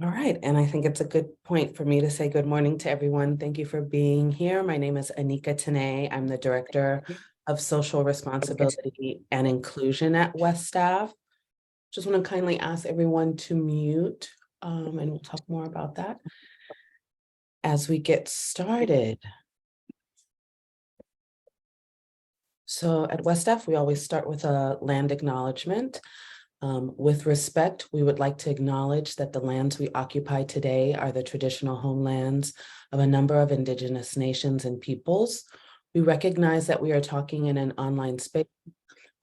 All right, and I think it's a good point for me to say good morning to everyone. Thank you for being here. My name is Anika Tanay. I'm the Director of Social Responsibility and Inclusion at West Staff. Just want to kindly ask everyone to mute, and we'll talk more about that as we get started. So at West Staff, we always start with a land acknowledgement. With respect, we would like to acknowledge that the lands we occupy today are the traditional homelands of a number of Indigenous nations and peoples. We recognize that we are talking in an online space,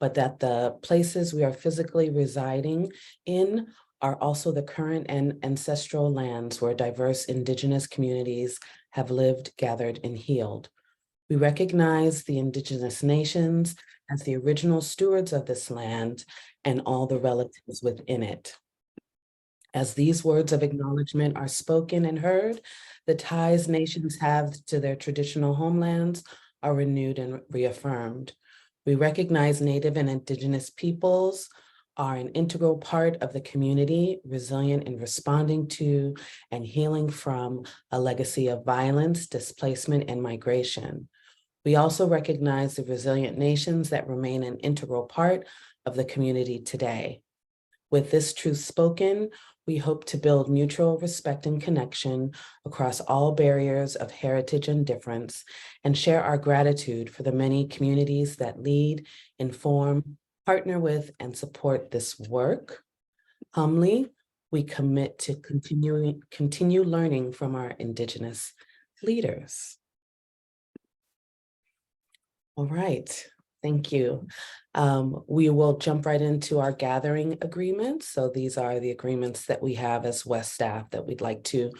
but that the places we are physically residing in are also the current and ancestral lands where diverse Indigenous communities have lived, gathered, and healed. We recognize the Indigenous nations as the original stewards of this land and all the relatives within it. As these words of acknowledgement are spoken and heard, the ties nations have to their traditional homelands are renewed and reaffirmed. We recognize Native and Indigenous peoples are an integral part of the community, resilient in responding to and healing from a legacy of violence, displacement, and migration. We also recognize the resilient nations that remain an integral part of the community today. With this truth spoken, we hope to build mutual respect and connection across all barriers of heritage and difference, and share our gratitude for the many communities that lead, inform, partner with, and support this work. Humbly, we commit to continue learning from our Indigenous leaders. All right, thank you. We will jump right into our gathering agreements. So these are the agreements that we have as West staff that we'd like to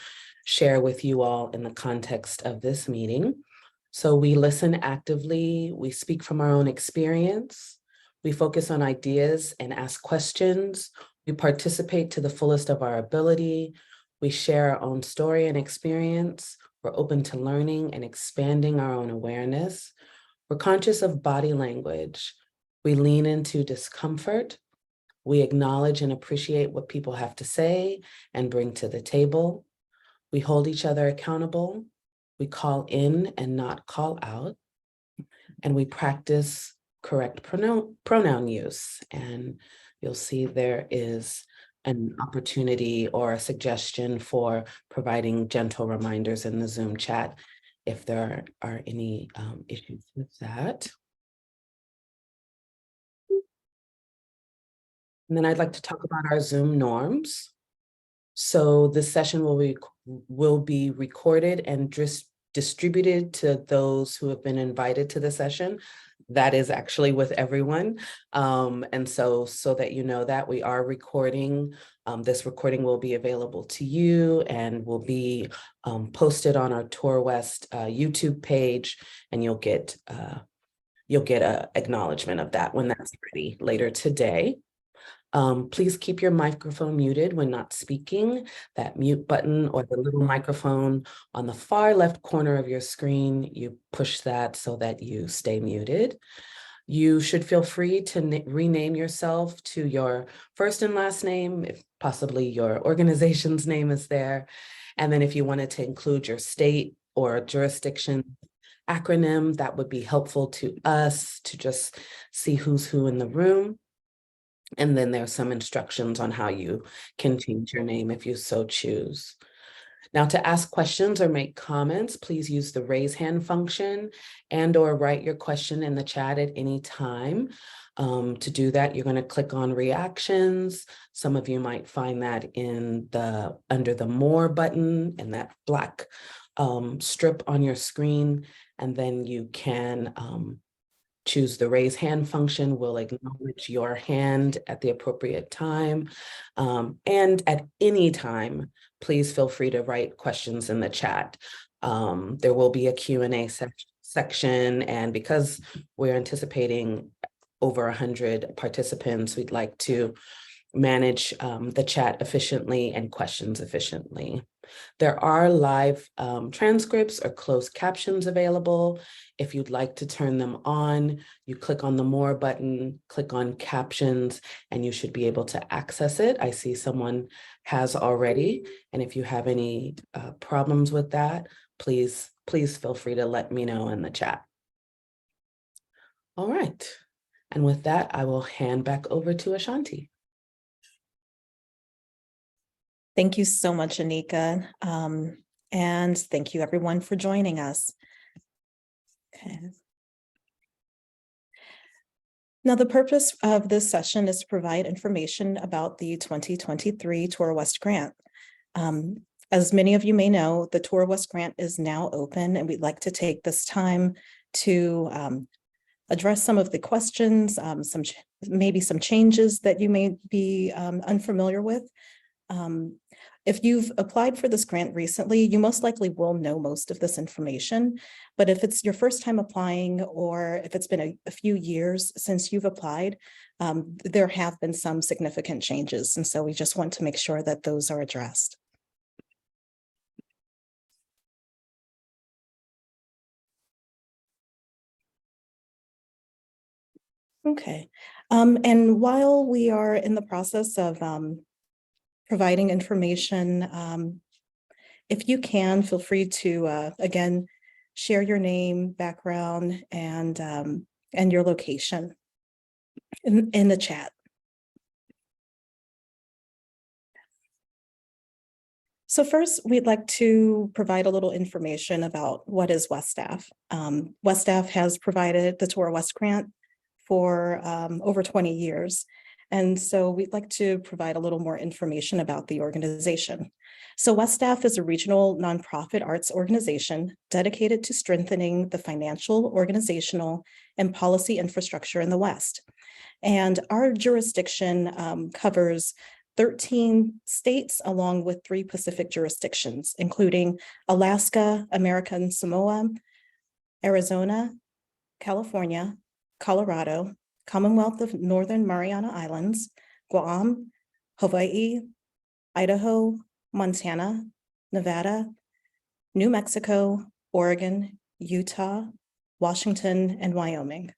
share with you all in the context of this meeting. So we listen actively, we speak from our own experience, we focus on ideas and ask questions, we participate to the fullest of our ability, we share our own story and experience, we're open to learning and expanding our own awareness. We're conscious of body language. We lean into discomfort. We acknowledge and appreciate what people have to say and bring to the table. We hold each other accountable. We call in and not call out. And we practice correct pronoun use. And you'll see there is an opportunity or a suggestion for providing gentle reminders in the Zoom chat if there are any issues with that. And then I'd like to talk about our Zoom norms. So this session will be recorded and distributed to those who have been invited to the session. That is actually with everyone. And so that you know that we are recording, this recording will be available to you and will be posted on our TourWest YouTube page, and you'll get a acknowledgement of that when that's ready later today. Please keep your microphone muted when not speaking. That mute button or the little microphone on the far left corner of your screen, you push that so that you stay muted. You should feel free to rename yourself to your first and last name, if possibly your organization's name is there. And then if you wanted to include your state or jurisdiction acronym, that would be helpful to us to just see who's who in the room. And then there's some instructions on how you can change your name if you so choose. Now, to ask questions or make comments, please use the raise hand function and/or write your question in the chat at any time. To do that, you're going to click on reactions. Some of you might find that under the more button in that black strip on your screen, and then you can choose the raise hand function. We'll acknowledge your hand at the appropriate time. And at any time, please feel free to write questions in the chat. There will be a Q&A section, and because we're anticipating over 100 participants, we'd like to manage the chat efficiently and questions efficiently. There are live transcripts or closed captions available. If you'd like to turn them on, you click on the More button, click on Captions, and you should be able to access it. I see someone has already, and if you have any problems with that, please feel free to let me know in the chat. All right, and with that, I will hand back over to Ashanti. Thank you so much, Anika. And thank you everyone for joining us. Okay. Now, the purpose of this session is to provide information about the 2023 TourWest grant. As many of you may know, the TourWest grant is now open, and we'd like to take this time to address some of the questions, maybe some changes that you may be unfamiliar with. If you've applied for this grant recently, you most likely will know most of this information. But if it's your first time applying, or if it's been a few years since you've applied, there have been some significant changes. And so we just want to make sure that those are addressed. Okay. And while we are in the process of providing information, if you can, feel free to, again, share your name, background, and your location in the chat. So first, we'd like to provide a little information about what is WestStaff. WestStaff has provided the TourWest grant for over 20 years. And so we'd like to provide a little more information about the organization. So WestStaff is a regional nonprofit arts organization dedicated to strengthening the financial, organizational, and policy infrastructure in the West. And our jurisdiction covers 13 states along with 3 Pacific jurisdictions, including Alaska, American Samoa, Arizona, California, Colorado, Commonwealth of Northern Mariana Islands, Guam, Hawaii, Idaho, Montana, Nevada, New Mexico, Oregon, Utah, Washington, and Wyoming.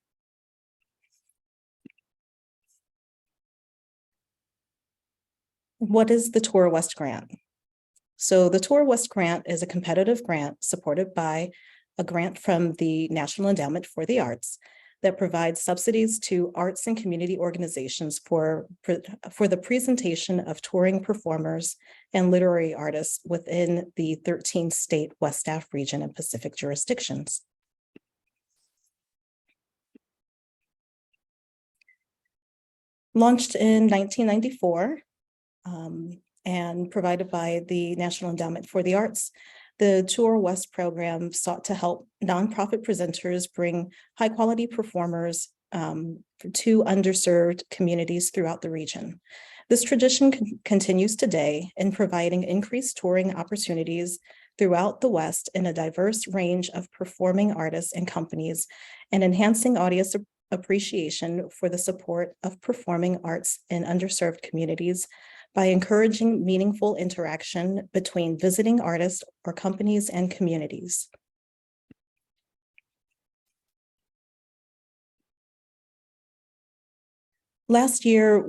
What is the TourWest grant? So the TourWest grant is a competitive grant supported by a grant from the National Endowment for the Arts that provides subsidies to arts and community organizations for the presentation of touring performers and literary artists within the 13-state WestStaff region and Pacific jurisdictions. Launched in 1994 and provided by the National Endowment for the Arts, the TourWest program sought to help nonprofit presenters bring high-quality performers to underserved communities throughout the region. This tradition continues today in providing increased touring opportunities throughout the West in a diverse range of performing artists and companies, and enhancing audience appreciation for the support of performing arts in underserved communities by encouraging meaningful interaction between visiting artists or companies and communities. Last year,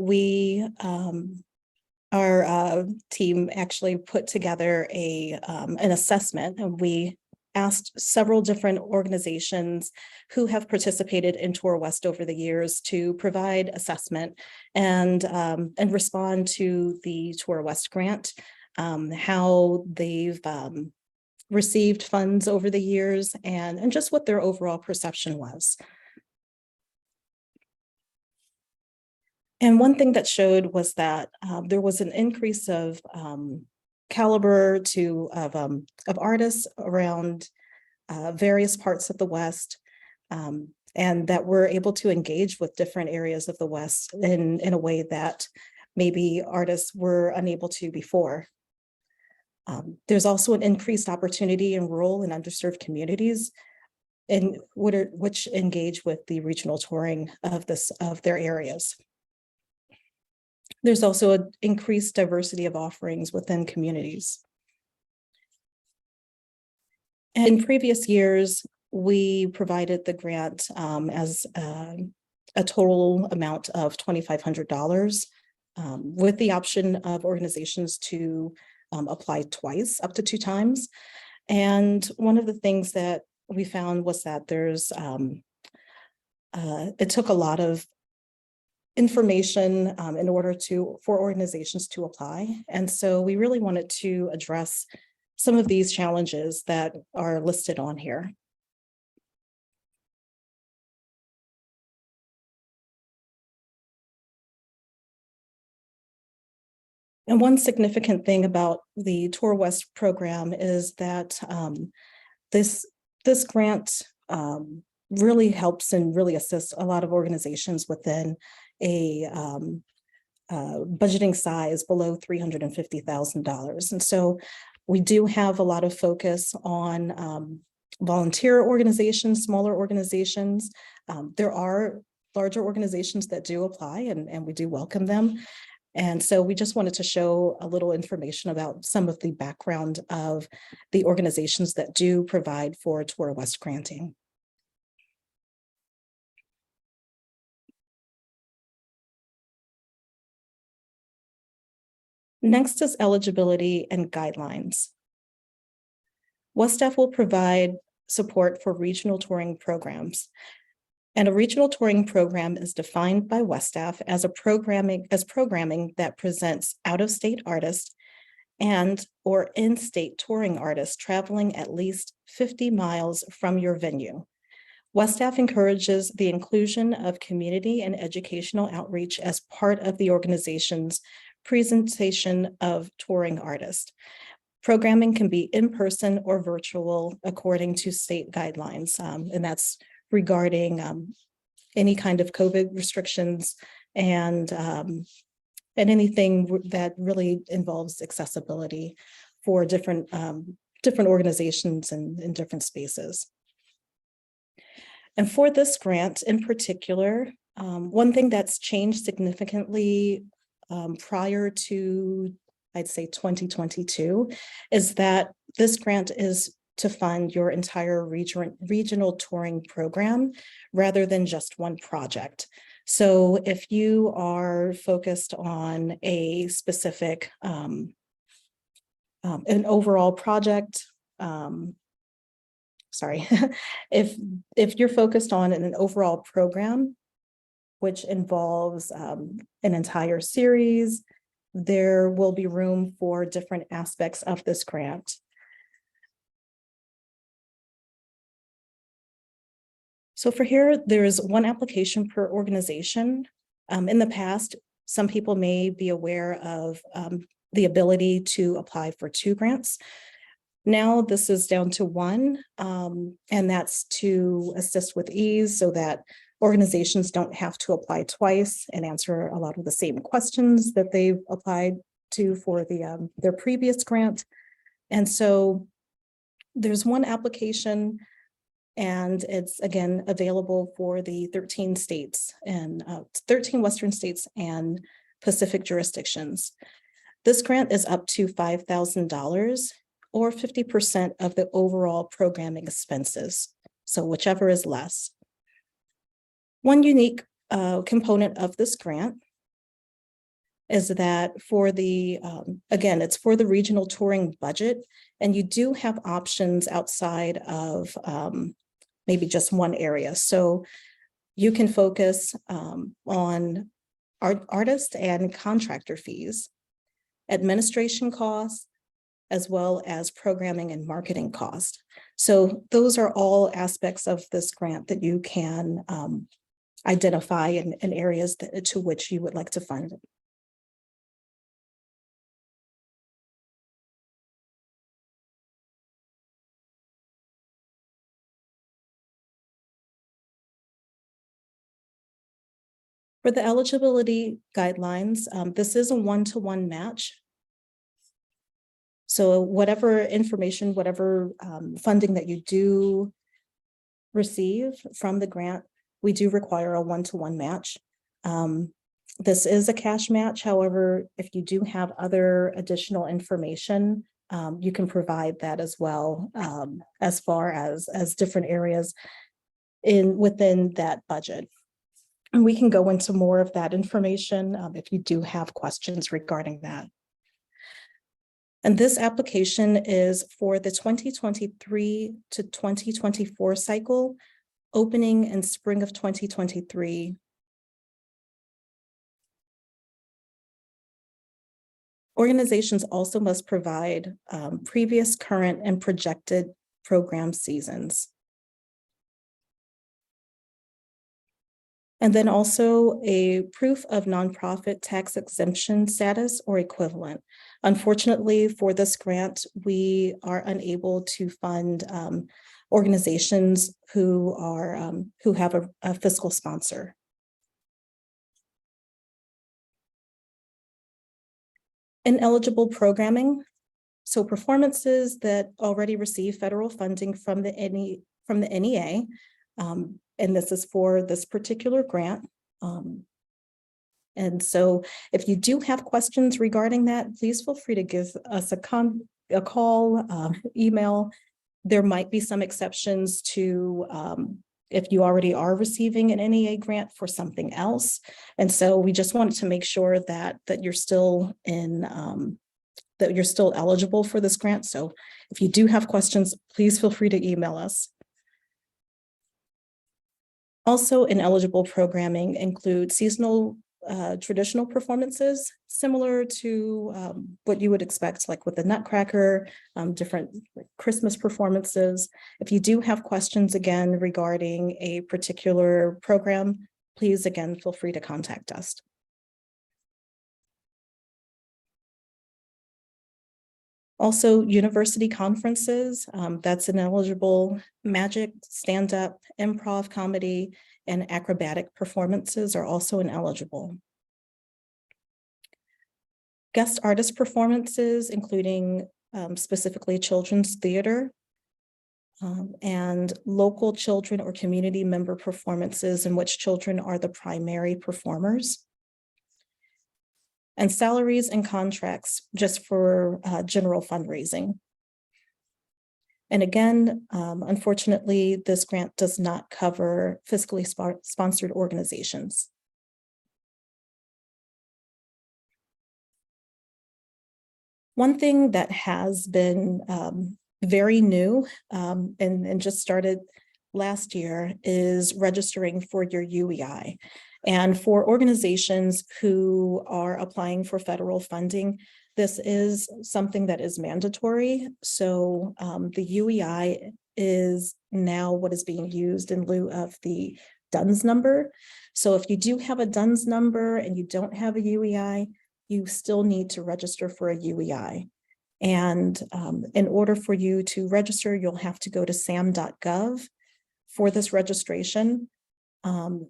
our team actually put together an assessment, and we asked several different organizations who have participated in TourWest over the years to provide assessment and respond to the TourWest grant, how they've received funds over the years, and just what their overall perception was. And one thing that showed was that there was an increase of caliber of artists around various parts of the West, and that we're able to engage with different areas of the West in a way that maybe artists were unable to before. There's also an increased opportunity in rural and underserved communities which engage with the regional touring of their areas. There's also an increased diversity of offerings within communities. In previous years, we provided the grant as a total amount of $2,500 with the option of organizations to apply twice, up to 2 times. And one of the things that we found was that there's it took a lot of information in order for organizations to apply. And so we really wanted to address some of these challenges that are listed on here. And one significant thing about the TourWest program is that this grant really helps and really assists a lot of organizations within a budgeting size below $350,000. And so we do have a lot of focus on volunteer organizations, smaller organizations. There are larger organizations that do apply, and we do welcome them. And so we just wanted to show a little information about some of the background of the organizations that do provide for TourWest granting. Next is eligibility and guidelines. WestStaff will provide support for regional touring programs. And a regional touring program is defined by WestStaff as programming that presents out-of-state artists and or in-state touring artists traveling at least 50 miles from your venue. WestStaff encourages the inclusion of community and educational outreach as part of the organization's presentation of touring artists. Programming can be in person or virtual according to state guidelines, and that's regarding any kind of COVID restrictions and anything that really involves accessibility for different organizations and in different spaces. And for this grant in particular, one thing that's changed significantly prior to, I'd say 2022, is that this grant is to fund your entire regional touring program rather than just one project. So if you are focused on a specific, an overall project, if you're focused on an overall program, which involves an entire series, there will be room for different aspects of this grant. So for here, there is one application per organization. In the past, some people may be aware of the ability to apply for 2 grants. Now this is down to 1, and that's to assist with ease so that organizations don't have to apply twice and answer a lot of the same questions that they've applied to for their previous grant. And so there's 1 application, and it's again available for the 13 states and 13 Western states and Pacific jurisdictions. This grant is up to $5,000 or 50% of the overall programming expenses. So whichever is less. One unique component of this grant is that for the, again, it's for the regional touring budget, and you do have options outside of maybe just one area. So you can focus on artist and contractor fees, administration costs, as well as programming and marketing costs. So those are all aspects of this grant that you can identify in areas to which you would like to fund it. For the eligibility guidelines, this is a 1-to-1 match. So whatever information, whatever funding that you do receive from the grant, we do require a 1-to-1 match. This is a cash match. However, if you do have other additional information, you can provide that as well, as far as different areas within that budget. And we can go into more of that information if you do have questions regarding that. And this application is for the 2023 to 2024 cycle, opening in spring of 2023. Organizations also must provide previous, current, and projected program seasons. And then also a proof of nonprofit tax exemption status or equivalent. Unfortunately, for this grant, we are unable to fund organizations who have a fiscal sponsor. Ineligible programming. So performances that already receive federal funding from the NEA, and this is for this particular grant. And so if you do have questions regarding that, please feel free to give us a call, email. There might be some exceptions to if you already are receiving an NEA grant for something else. And so we just wanted to make sure that you're still in that you're still eligible for this grant. So if you do have questions, please feel free to email us. Also, ineligible programming includes seasonal traditional performances, similar to what you would expect, like with the Nutcracker, different Christmas performances. If you do have questions again regarding a particular program, please again feel free to contact us. Also, university conferences, that's ineligible. Magic, stand-up, improv, comedy, and acrobatic performances are also ineligible. Guest artist performances, including specifically children's theater, and local children or community member performances in which children are the primary performers. And salaries and contracts just for general fundraising. And again, unfortunately, this grant does not cover fiscally sponsored organizations. One thing that has been very new and just started last year is registering for your UEI. And for organizations who are applying for federal funding, this is something that is mandatory. So the UEI is now what is being used in lieu of the DUNS number. So if you do have a DUNS number and you don't have a UEI, you still need to register for a UEI. And in order for you to register, you'll have to go to sam.gov for this registration.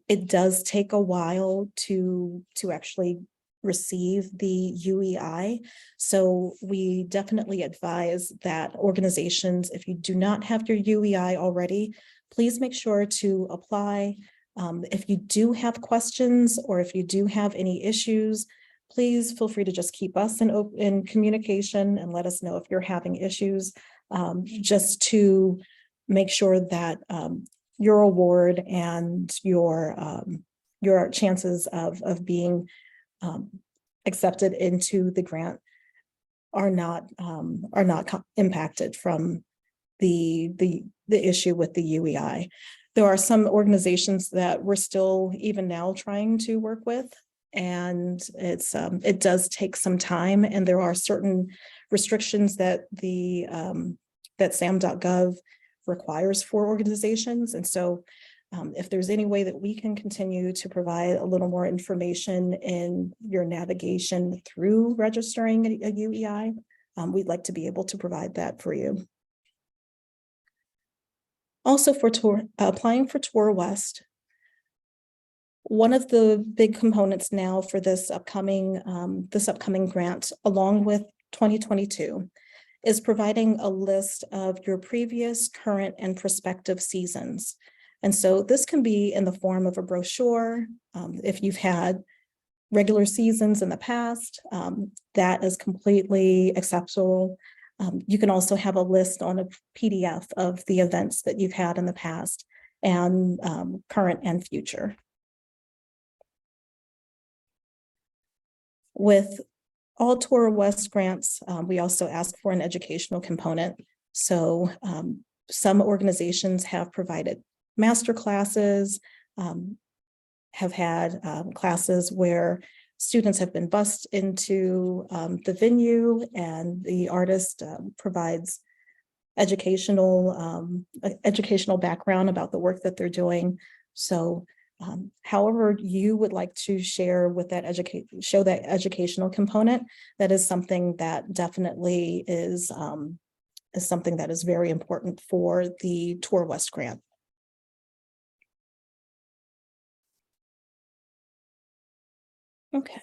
It does take a while to actually receive the UEI. So we definitely advise that organizations, if you do not have your UEI already, please make sure to apply. If you do have questions or if you do have any issues, please feel free to just keep us in communication and let us know if you're having issues, just to make sure that your award and your chances of being accepted into the grant are not impacted from the issue with the UEI. There are some organizations that we're still even now trying to work with, and it does take some time, and there are certain restrictions that that sam.gov requires for organizations. And so if there's any way that we can continue to provide a little more information in your navigation through registering a UEI, we'd like to be able to provide that for you. Also, for applying for TourWest, one of the big components now for this upcoming grant, along with 2022, is providing a list of your previous, current, and prospective seasons. And so this can be in the form of a brochure. If you've had regular seasons in the past, that is completely acceptable. You can also have a list on a PDF of the events that you've had in the past and current and future. With all TourWest grants, we also ask for an educational component. So some organizations have provided master classes, have had classes where students have been bused into the venue, and the artist provides educational background about the work that they're doing. So however you would like to share with that show that educational component, that is something that definitely is something that is very important for the TourWest grant. Okay.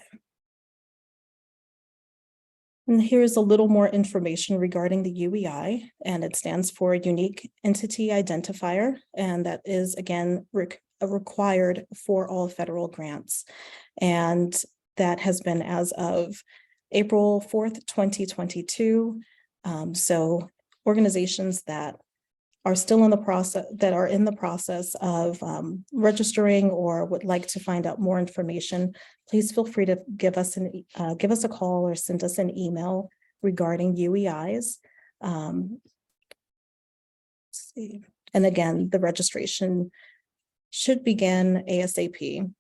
And here's a little more information regarding the UEI, and it stands for Unique Entity Identifier, and that is, again, required for all federal grants. And that has been as of April 4th, 2022. So organizations that are still in the process of registering or would like to find out more information, please feel free to give us a call or send us an email regarding UEIs. Let's see. And again, the registration should begin ASAP.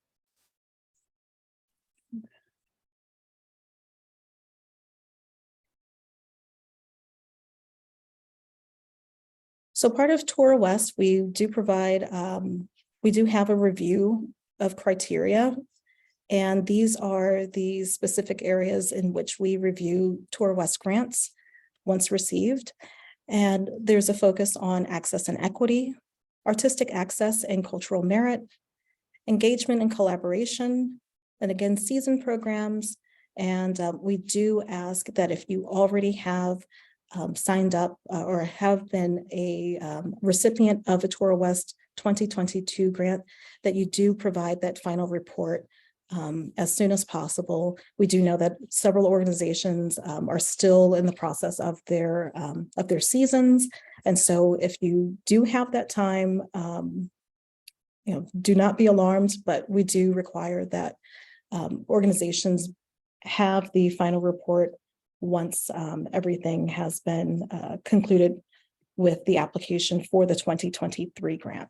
So part of TourWest, we do have a review of criteria, and these are the specific areas in which we review TourWest grants once received. And there's a focus on access and equity, artistic access and cultural merit, engagement and collaboration, and again, season programs. And we do ask that if you already have signed up or have been a recipient of a TourWest 2022 grant, that you do provide that final report as soon as possible. We do know that several organizations are still in the process of their seasons, and so if you do have that time, do not be alarmed, but we do require that organizations have the final report once everything has been concluded with the application for the 2023 grant.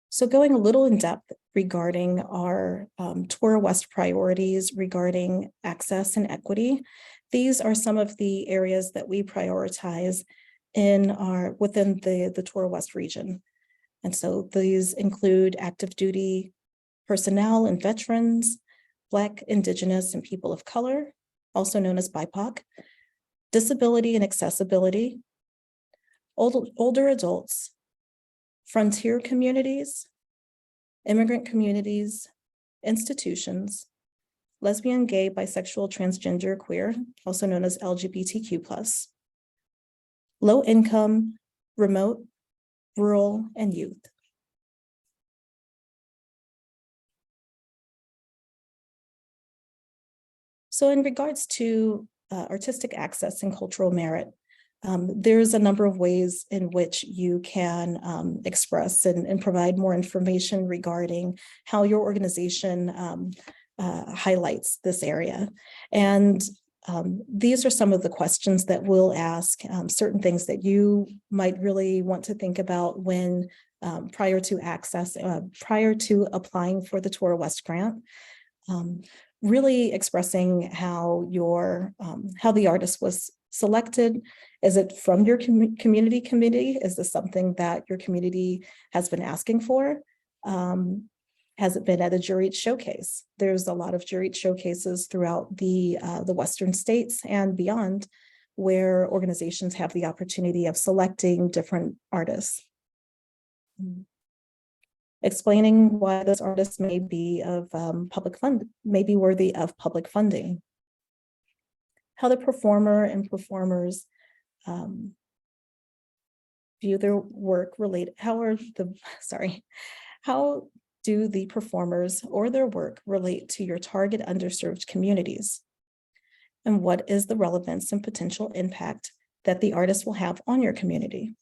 So going a little in depth regarding our TourWest priorities regarding access and equity, these are some of the areas that we prioritize within the TourWest region. And so these include active duty personnel and veterans, Black, Indigenous, and people of color, also known as BIPOC, disability and accessibility, older adults, frontier communities, immigrant communities, institutions, lesbian, gay, bisexual, transgender, queer, also known as LGBTQ+, low income, remote, rural, and youth. So in regards to artistic access and cultural merit, there's a number of ways in which you can express and provide more information regarding how your organization highlights this area. And these are some of the questions that we'll ask, certain things that you might really want to think about when prior to applying for the TourWest grant. Really expressing how the artist was selected. Is it from your community committee? Is this something that your community has been asking for? Has it been at a juried showcase? There's a lot of juried showcases throughout the Western states and beyond, where organizations have the opportunity of selecting different artists. Explaining why this artist may be may be worthy of public funding. How the performer and performers view their work relate, how do the performers or their work relate to your target underserved communities? And what is the relevance and potential impact that the artist will have on your community?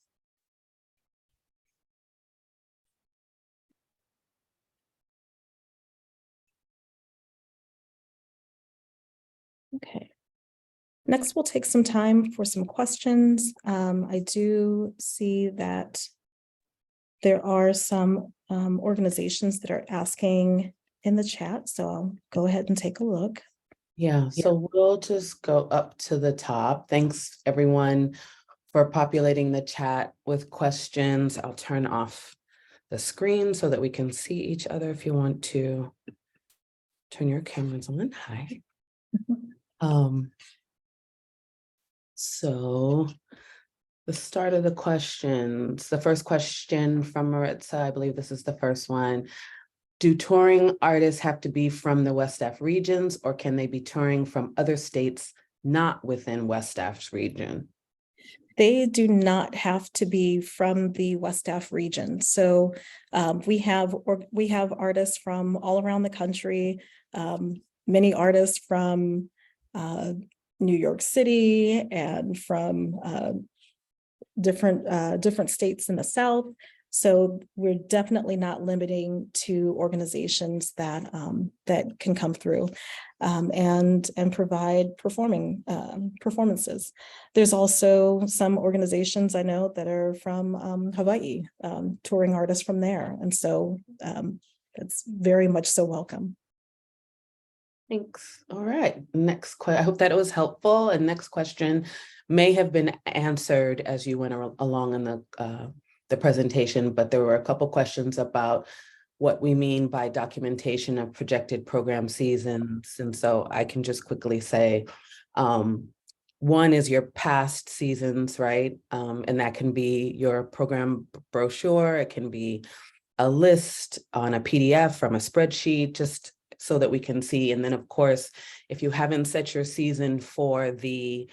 Okay. Next, we'll take some time for some questions. I do see that there are some organizations that are asking in the chat, so I'll go ahead and take a look. Yeah, so we'll just go up to the top. Thanks, everyone, for populating the chat with questions. I'll turn off the screen so that we can see each other if you want to turn your cameras on. Hi. So the start of the questions, the first question from Maritza, I believe this is the first one. Do touring artists have to be from the West Staff regions, or can they be touring from other states not within West Staff's region? They do not have to be from the West Staff region. So we have artists from all around the country, many artists from New York City and from different states in the South. So we're definitely not limiting to organizations that that can come through and provide performances. There's also some organizations I know that are from Hawaii, touring artists from there, and so it's very much so welcome. Thanks. All right. Next question. I hope that it was helpful. And next question may have been answered as you went along in the presentation, but there were a couple questions about what we mean by documentation of projected program seasons. And so I can just quickly say, one is your past seasons, right? And that can be your program brochure. It can be a list on a PDF from a spreadsheet, just so that we can see. And then of course, if you haven't set your season for the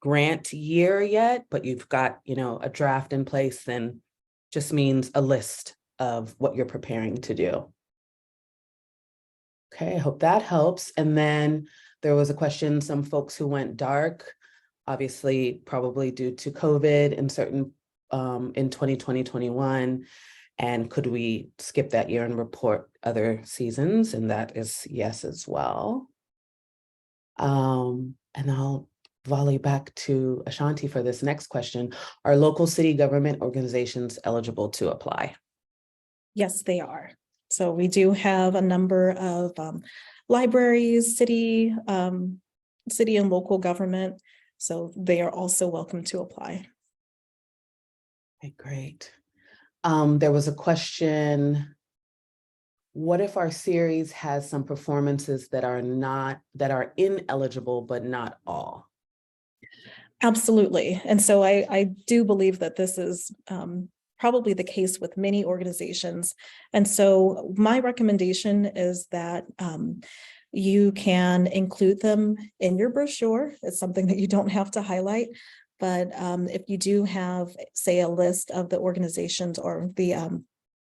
grant year yet, but you've got, a draft in place, then just means a list of what you're preparing to do. Okay, I hope that helps. And then there was a question, some folks who went dark, obviously probably due to COVID in 2020, 21. And could we skip that year and report other seasons? And that is yes as well. And I'll volley back to Ashanti for this next question. Are local city government organizations eligible to apply? Yes, they are. So we do have a number of libraries, city and local government. So they are also welcome to apply. Okay, great. There was a question, what if our series has some performances that are ineligible, but not all? Absolutely. And so I do believe that this is probably the case with many organizations. And so my recommendation is that you can include them in your brochure. It's something that you don't have to highlight. But if you do have, say, a list of the organizations or the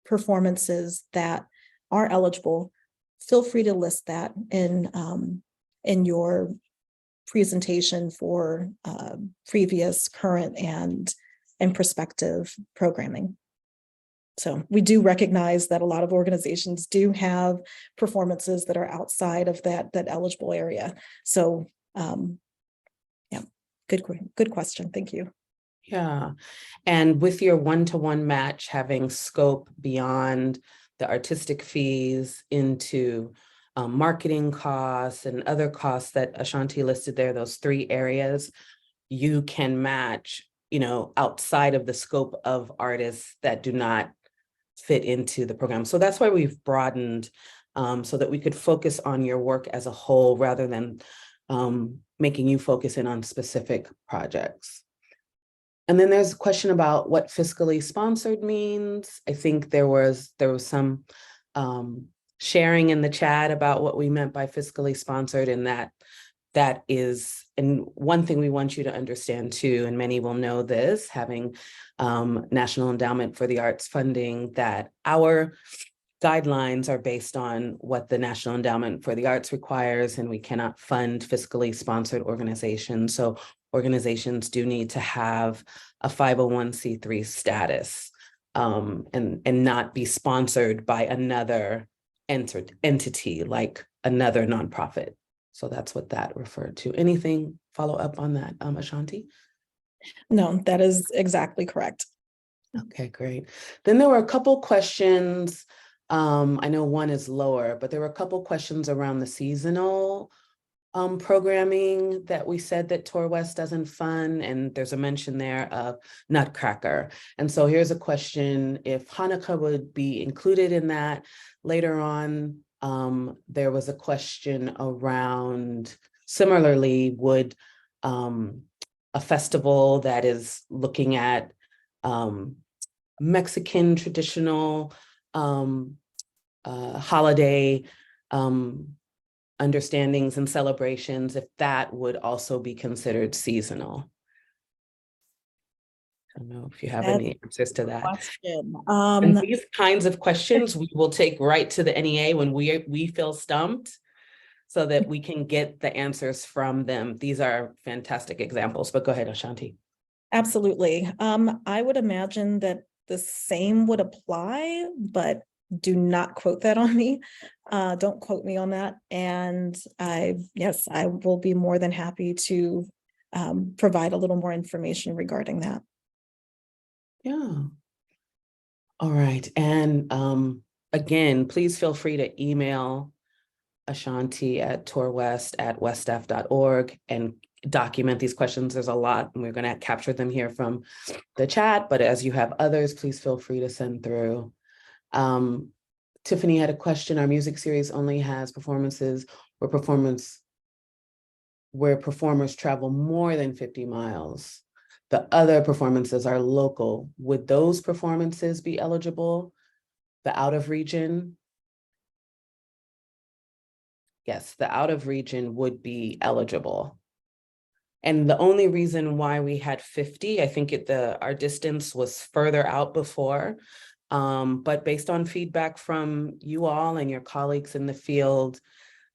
performances that are eligible, feel free to list that in your presentation for previous, current, and prospective programming. So we do recognize that a lot of organizations do have performances that are outside of that eligible area. So yeah, good question. Thank you. Yeah. And with your one-to-one match having scope beyond the artistic fees into marketing costs and other costs that Ashanti listed there, those 3 areas, you can match, outside of the scope of artists that do not fit into the program. So that's why we've broadened so that we could focus on your work as a whole rather than making you focus in on specific projects. And then there's a question about what fiscally sponsored means. I think there was some sharing in the chat about what we meant by fiscally sponsored, and that that is, and one thing we want you to understand too, and many will know this, having National Endowment for the Arts funding, that our guidelines are based on what the National Endowment for the Arts requires, and we cannot fund fiscally sponsored organizations. So organizations do need to have a 501c3 status, and not be sponsored by another entity like another nonprofit. So that's what that referred to. Anything follow up on that, Ashanti? No, that is exactly correct. Okay, great. Then there were a couple questions. I know one is lower, but there were a couple questions around the seasonal programming that we said that TourWest doesn't fund, and there's a mention there of Nutcracker. And so here's a question: if Hanukkah would be included in that. Later on, there was a question around, similarly, would a festival that is looking at Mexican traditional holiday understandings and celebrations, if that would also be considered seasonal. I don't know if you have any answers to that. Question. And these kinds of questions we will take right to the NEA when we feel stumped, so that we can get the answers from them. These are fantastic examples, but go ahead, Ashanti. Absolutely. I would imagine that the same would apply, but do not quote that on me. Don't quote me on that. And yes, I will be more than happy to provide a little more information regarding that. Yeah. All right. And again, please feel free to email Ashanti at tourwest@weststaff.org and document these questions. There's a lot, and we're going to capture them here from the chat, but as you have others, please feel free to send through. Tiffany had a question: our music series only has performances where performers travel more than 50 miles. The other performances are local. Would those performances be eligible? The out of region? Yes, the out of region would be eligible. And the only reason why we had 50, I think our distance was further out before, but based on feedback from you all and your colleagues in the field,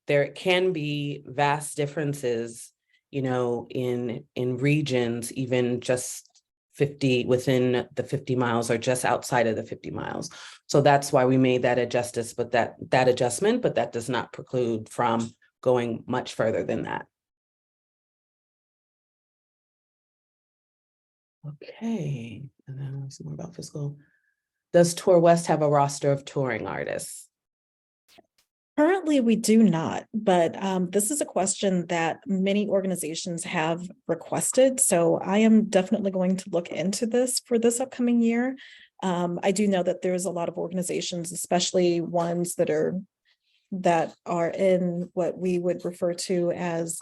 there can be vast differences, in regions, even just 50 within the 50 miles or just outside of the 50 miles. So that's why we made that adjustment, but that does not preclude from going much further than that. Okay, and then some more about fiscal. Does TourWest have a roster of touring artists? Currently, we do not, but this is a question that many organizations have requested. So I am definitely going to look into this for this upcoming year. I do know that there's a lot of organizations, especially ones that are in what we would refer to as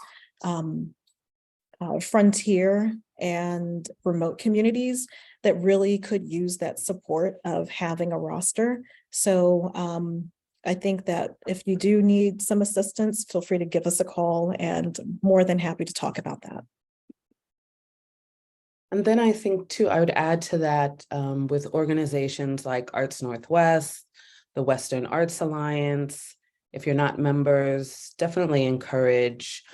frontier and remote communities, that really could use that support of having a roster. So I think that if you do need some assistance, feel free to give us a call, and more than happy to talk about that. And then I think too, I would add to that, with organizations like Arts Northwest, the Western Arts Alliance, if you're not members, definitely encourage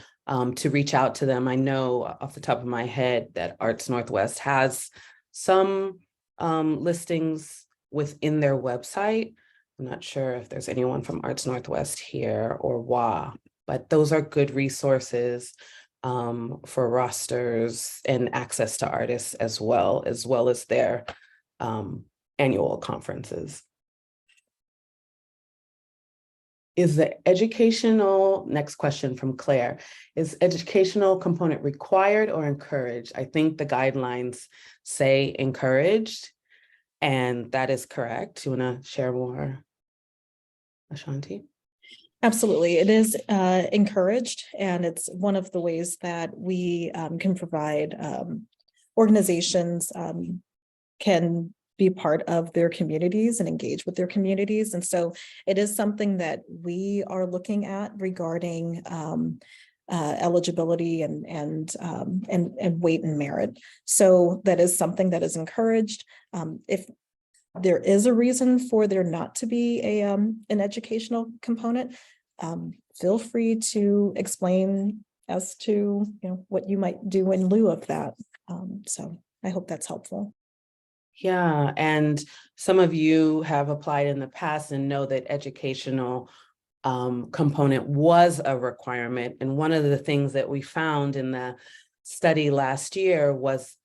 to reach out to them. I know off the top of my head that Arts Northwest has some listings within their website. I'm not sure if there's anyone from Arts Northwest here or WA, but those are good resources for rosters and access to artists as well as their annual conferences. Is the next question from Claire, is educational component required or encouraged? I think the guidelines say encouraged, and that is correct. You want to share more, Ashanti? Absolutely. It is encouraged, and it's one of the ways that we can provide organizations can be part of their communities and engage with their communities. And so it is something that we are looking at regarding eligibility and weight and merit. So that is something that is encouraged. If there is a reason for there not to be an educational component, feel free to explain as to what you might do in lieu of that. So I hope that's helpful. Yeah, and some of you have applied in the past and know that educational component was a requirement. And one of the things that we found in the study last year was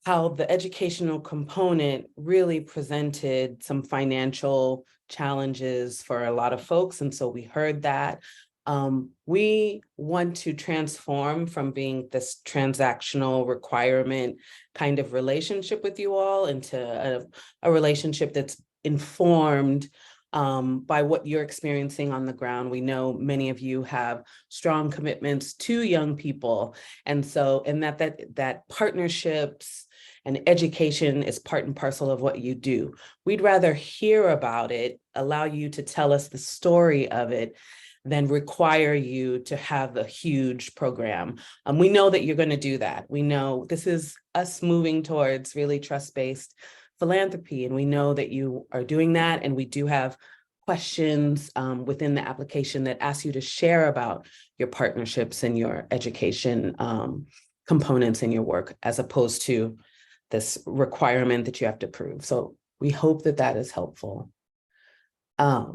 how the educational component really presented some financial challenges for a lot of folks. And so we heard that. We want to transform from being this transactional requirement kind of relationship with you all into a relationship that's informed by what you're experiencing on the ground. We know many of you have strong commitments to young people. And so, and that partnerships and education is part and parcel of what you do. We'd rather hear about it, allow you to tell us the story of it, than require you to have a huge program. We know that you're going to do that. We know this is us moving towards really trust-based philanthropy, and we know that you are doing that. And we do have questions within the application that ask you to share about your partnerships and your education components in your work, as opposed to this requirement that you have to prove. So we hope that that is helpful. I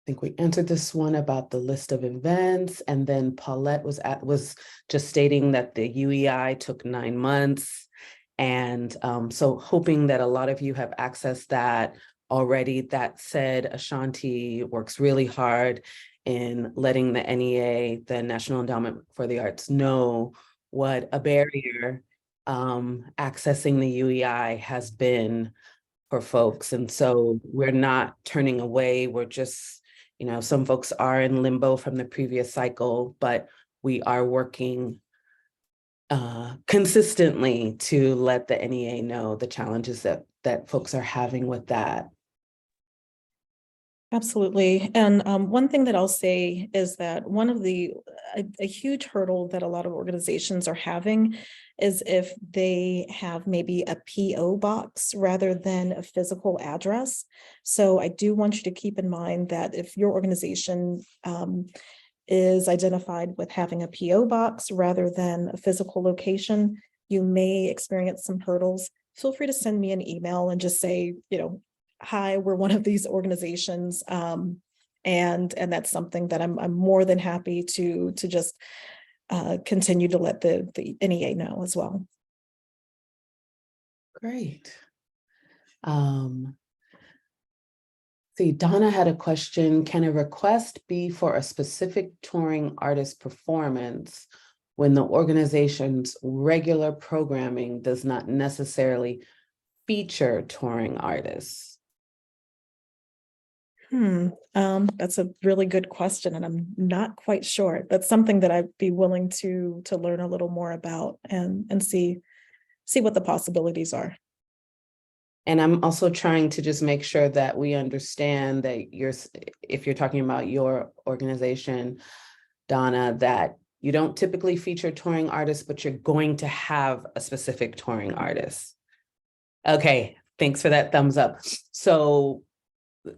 think we answered this one about the list of events, and then Paulette was just stating that the UEI took 9 months. And so hoping that a lot of you have accessed that already. That said, Ashanti works really hard in letting the NEA, the National Endowment for the Arts, know what a barrier accessing the UEI has been for folks. And so we're not turning away. We're just, some folks are in limbo from the previous cycle, but we are working consistently to let the NEA know the challenges that folks are having with that. Absolutely. And one thing that I'll say is that one of a huge hurdle that a lot of organizations are having is if they have maybe a PO box rather than a physical address. So I do want you to keep in mind that if your organization is identified with having a PO box rather than a physical location, you may experience some hurdles. Feel free to send me an email and just say, hi, we're one of these organizations, and that's something that I'm more than happy to just continue to let the NEA know as well. Great. See, Donna had a question. Can a request be for a specific touring artist performance when the organization's regular programming does not necessarily feature touring artists? That's a really good question, and I'm not quite sure. That's something that I'd be willing to learn a little more about and see what the possibilities are. And I'm also trying to just make sure that we understand that if you're talking about your organization, Donna, that you don't typically feature touring artists, but you're going to have a specific touring artist. Okay, thanks for that thumbs up. So,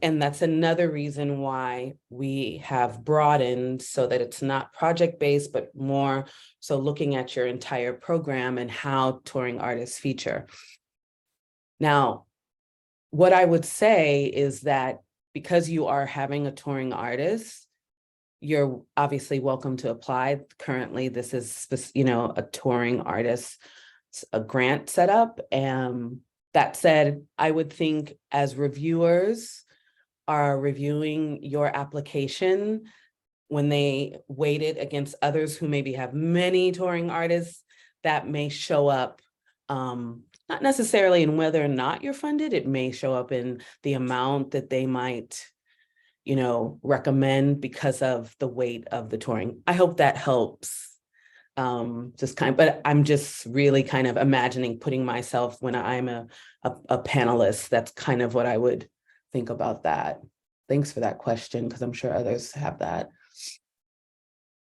and that's another reason why we have broadened so that it's not project-based, but more so looking at your entire program and how touring artists feature. Now, what I would say is that because you are having a touring artist, you're obviously welcome to apply. Currently, this is, a touring artist, a grant setup. And that said, I would think as reviewers are reviewing your application, when they weight it against others who maybe have many touring artists, that may show up, not necessarily in whether or not you're funded, it may show up in the amount that they might, recommend because of the weight of the touring. I hope that helps. But I'm just really kind of imagining putting myself when I'm a panelist. That's kind of what I would think about that. Thanks for that question, because I'm sure others have that.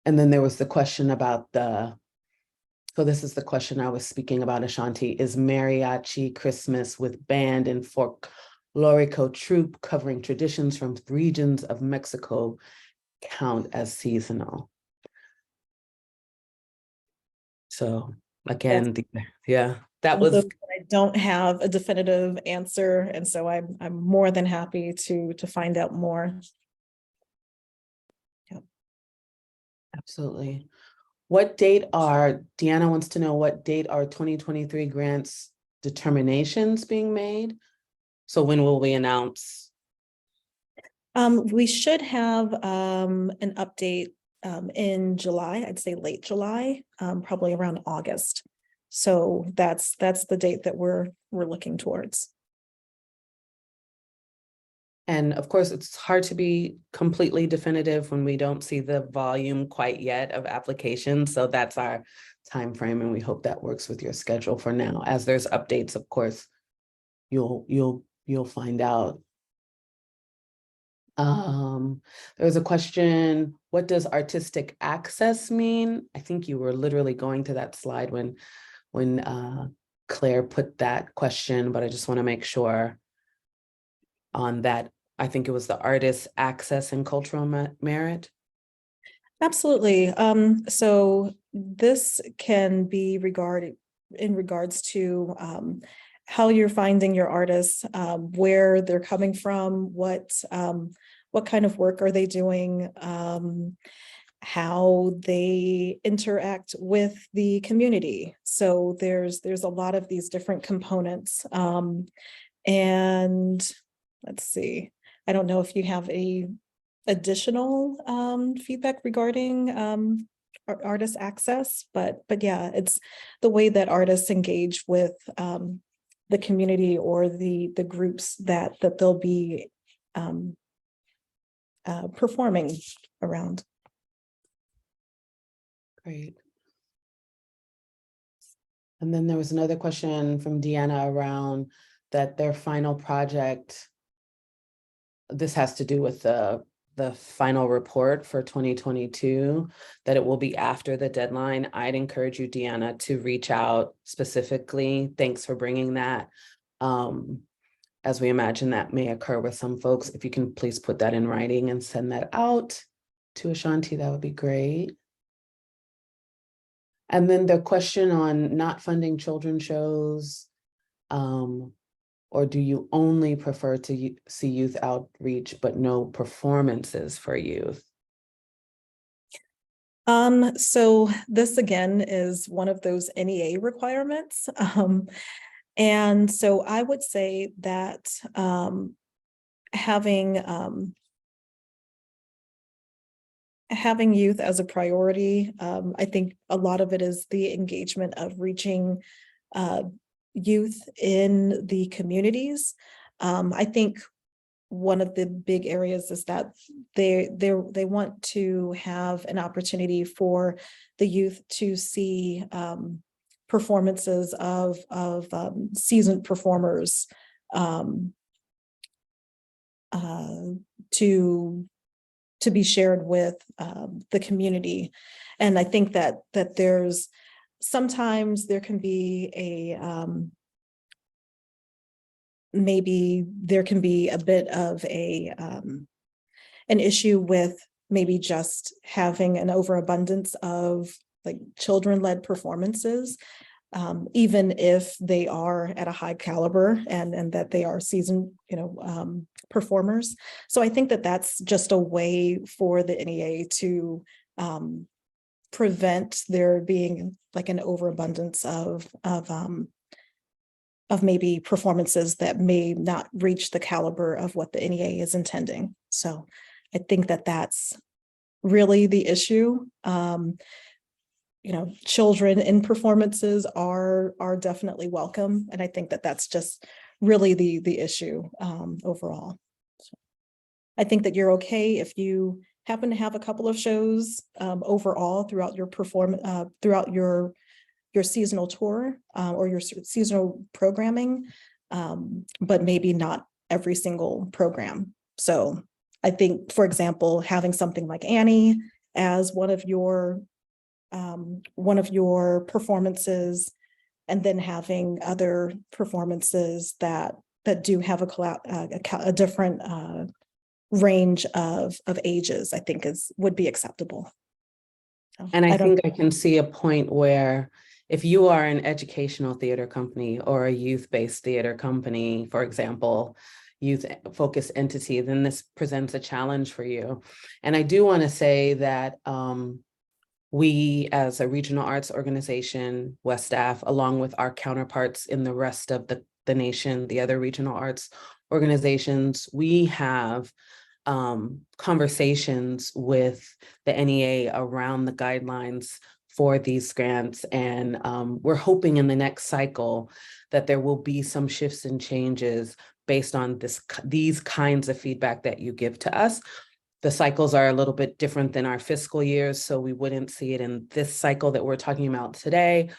And then there was the question about so this is the question I was speaking about, Ashanti, is mariachi Christmas with band and folklorico troupe covering traditions from regions of Mexico count as seasonal? So again, yeah, that was I don't have a definitive answer, and so I'm more than happy to find out more. Yep. absolutely. What date Deanna wants to know what date are 2023 grants determinations being made? So when will we announce? We should have an update in July. I'd say late July, probably around August. So that's the date that we're looking towards. And of course, it's hard to be completely definitive when we don't see the volume quite yet of applications. So that's our time frame, and we hope that works with your schedule for now. As there's updates, of course, you'll find out. There's a question, what does artistic access mean? I think you were literally going to that slide when Claire put that question, but I just want to make sure on that. I think it was the artist access and cultural merit. Absolutely. So this can be in regards to how you're finding your artists, where they're coming from, what kind of work are they doing, how they interact with the community. So there's a lot of these different components. And let's see, I don't know if you have a additional feedback regarding artist access, but yeah, it's the way that artists engage with the community or the groups that they'll be performing around. Great. And then there was another question from Deanna around that their final project, this has to do with the final report for 2022, that it will be after the deadline. I'd encourage you, Deanna, to reach out specifically. Thanks for bringing that. As we imagine that may occur with some folks, if you can please put that in writing and send that out to Ashanti, that would be great. And then the question on not funding children's shows, or do you only prefer to see youth outreach but no performances for youth? So this again is one of those NEA requirements. And so I would say that having youth as a priority, I think a lot of it is the engagement of reaching youth in the communities. I think one of the big areas is that they want to have an opportunity for the youth to see performances of seasoned performers to be shared with the community. And I think that there's sometimes there can be a maybe there can be a bit of an issue with maybe just having an overabundance of like children-led performances, even if they are at a high caliber and that they are seasoned, performers. So I think that that's just a way for the NEA to prevent there being like an overabundance of maybe performances that may not reach the caliber of what the NEA is intending. So I think that that's really the issue. Children in performances are definitely welcome. And I think that that's just really the issue overall. So I think that you're okay if you happen to have a couple of shows overall throughout your throughout your seasonal tour or your seasonal programming, but maybe not every single program. So I think, for example, having something like Annie as one of your performances, and then having other performances that do have a different range of ages, I think would be acceptable. So, And I think I can see a point where if you are an educational theater company or a youth-based theater company, for example, youth-focused entity, then this presents a challenge for you. And I do want to say that we, as a regional arts organization, West Staff, along with our counterparts in the rest of the nation, the other regional arts organizations, we have conversations with the NEA around the guidelines for these grants. And we're hoping in the next cycle that there will be some shifts and changes based on these kinds of feedback that you give to us. The cycles are a little bit different than our fiscal years, so we wouldn't see it in this cycle that we're talking about today,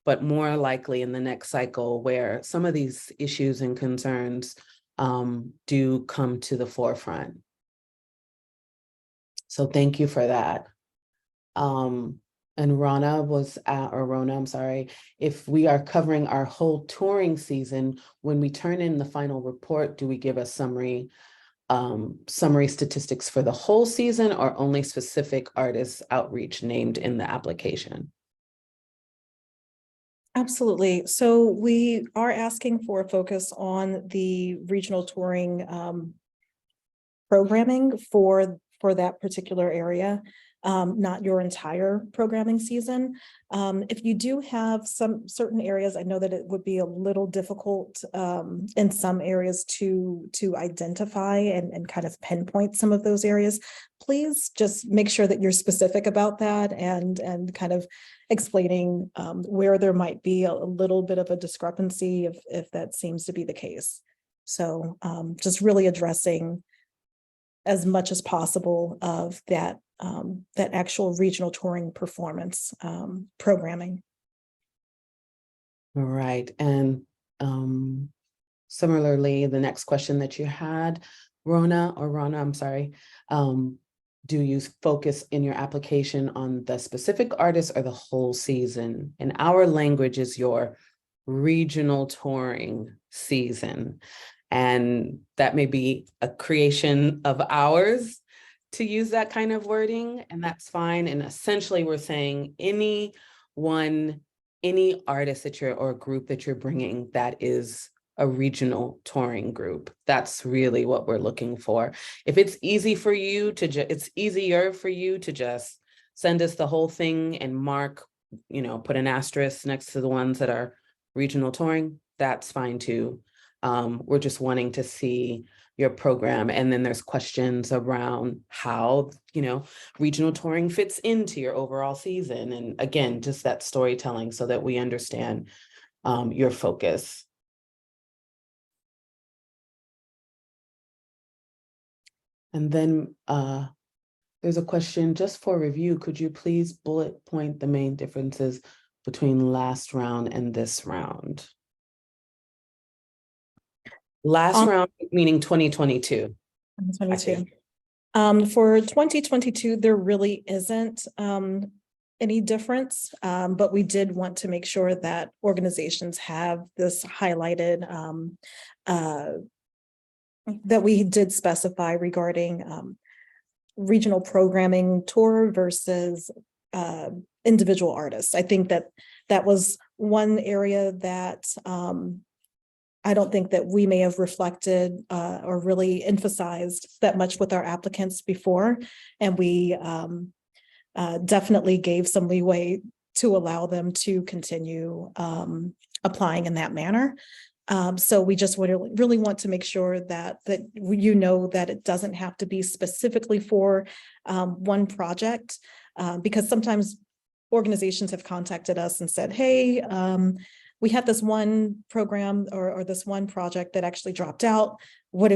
but more likely in the next cycle where some of these issues and concerns do come to the forefront. So thank you for that. And Rona, I'm sorry, if we are covering our whole touring season, when we turn in the final report, do we give a summary statistics for the whole season or only specific artists outreach named in the application? Absolutely. So we are asking for a focus on the regional touring programming for that particular area, not your entire programming season. If you do have some certain areas, I know that it would be a little difficult in some areas to identify and kind of pinpoint some of those areas. Please just make sure that you're specific about that and kind of explaining where there might be a little bit of a discrepancy if that seems to be the case. So just really addressing as much as possible of that actual regional touring performance programming. All right. And similarly, the next question that you had, Rona, I'm sorry, do you focus in your application on the specific artist or the whole season? And our language is your regional touring season. And that may be a creation of ours to use that kind of wording, and that's fine. And essentially we're saying any artist that or group that you're bringing that is a regional touring group. That's really what we're looking for. If it's easy for you to it's easier for you to just send us the whole thing and mark, put an asterisk next to the ones that are regional touring, that's fine too. We're just wanting to see your program. And then there's questions around how, regional touring fits into your overall season. And again, just that storytelling so that we understand your focus. And then there's a question just for review. Could you please bullet point the main differences between last round and this round? Last round, meaning 2022. 2022. For 2022, there really isn't any difference, but we did want to make sure that organizations have this highlighted that we did specify regarding regional programming tour versus individual artists. I think that was one area that I don't think that we may have reflected or really emphasized that much with our applicants before. And we definitely gave some leeway to allow them to continue applying in that manner. So we just really want to make sure that that it doesn't have to be specifically for one project, because sometimes organizations have contacted us and said, hey, we had this one program or this one project that actually dropped out. What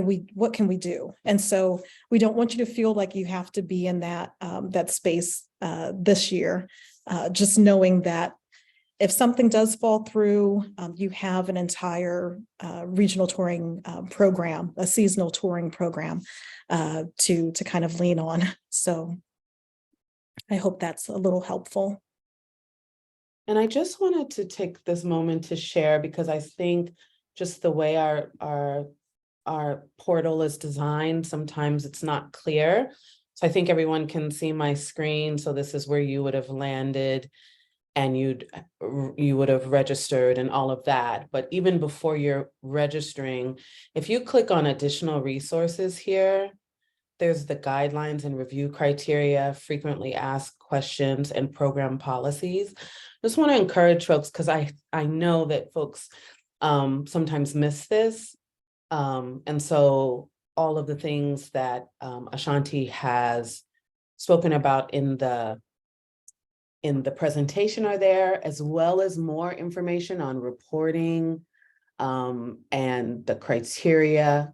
can we do? And so we don't want you to feel like you have to be in that space this year. Just knowing that if something does fall through, you have an entire regional touring program, a seasonal touring program to kind of lean on. So. I hope that's a little helpful. And I just wanted to take this moment to share, because I think just the way our portal is designed, sometimes it's not clear. So I think everyone can see my screen. So this is where you would have landed and you would have registered and all of that. But even before you're registering, if you click on additional resources here, there's the guidelines and review criteria, frequently asked questions, and program policies. Just want to encourage folks, because I know that folks sometimes miss this. And so all of the things that Ashanti has spoken about in the presentation are there, as well as more information on reporting and the criteria.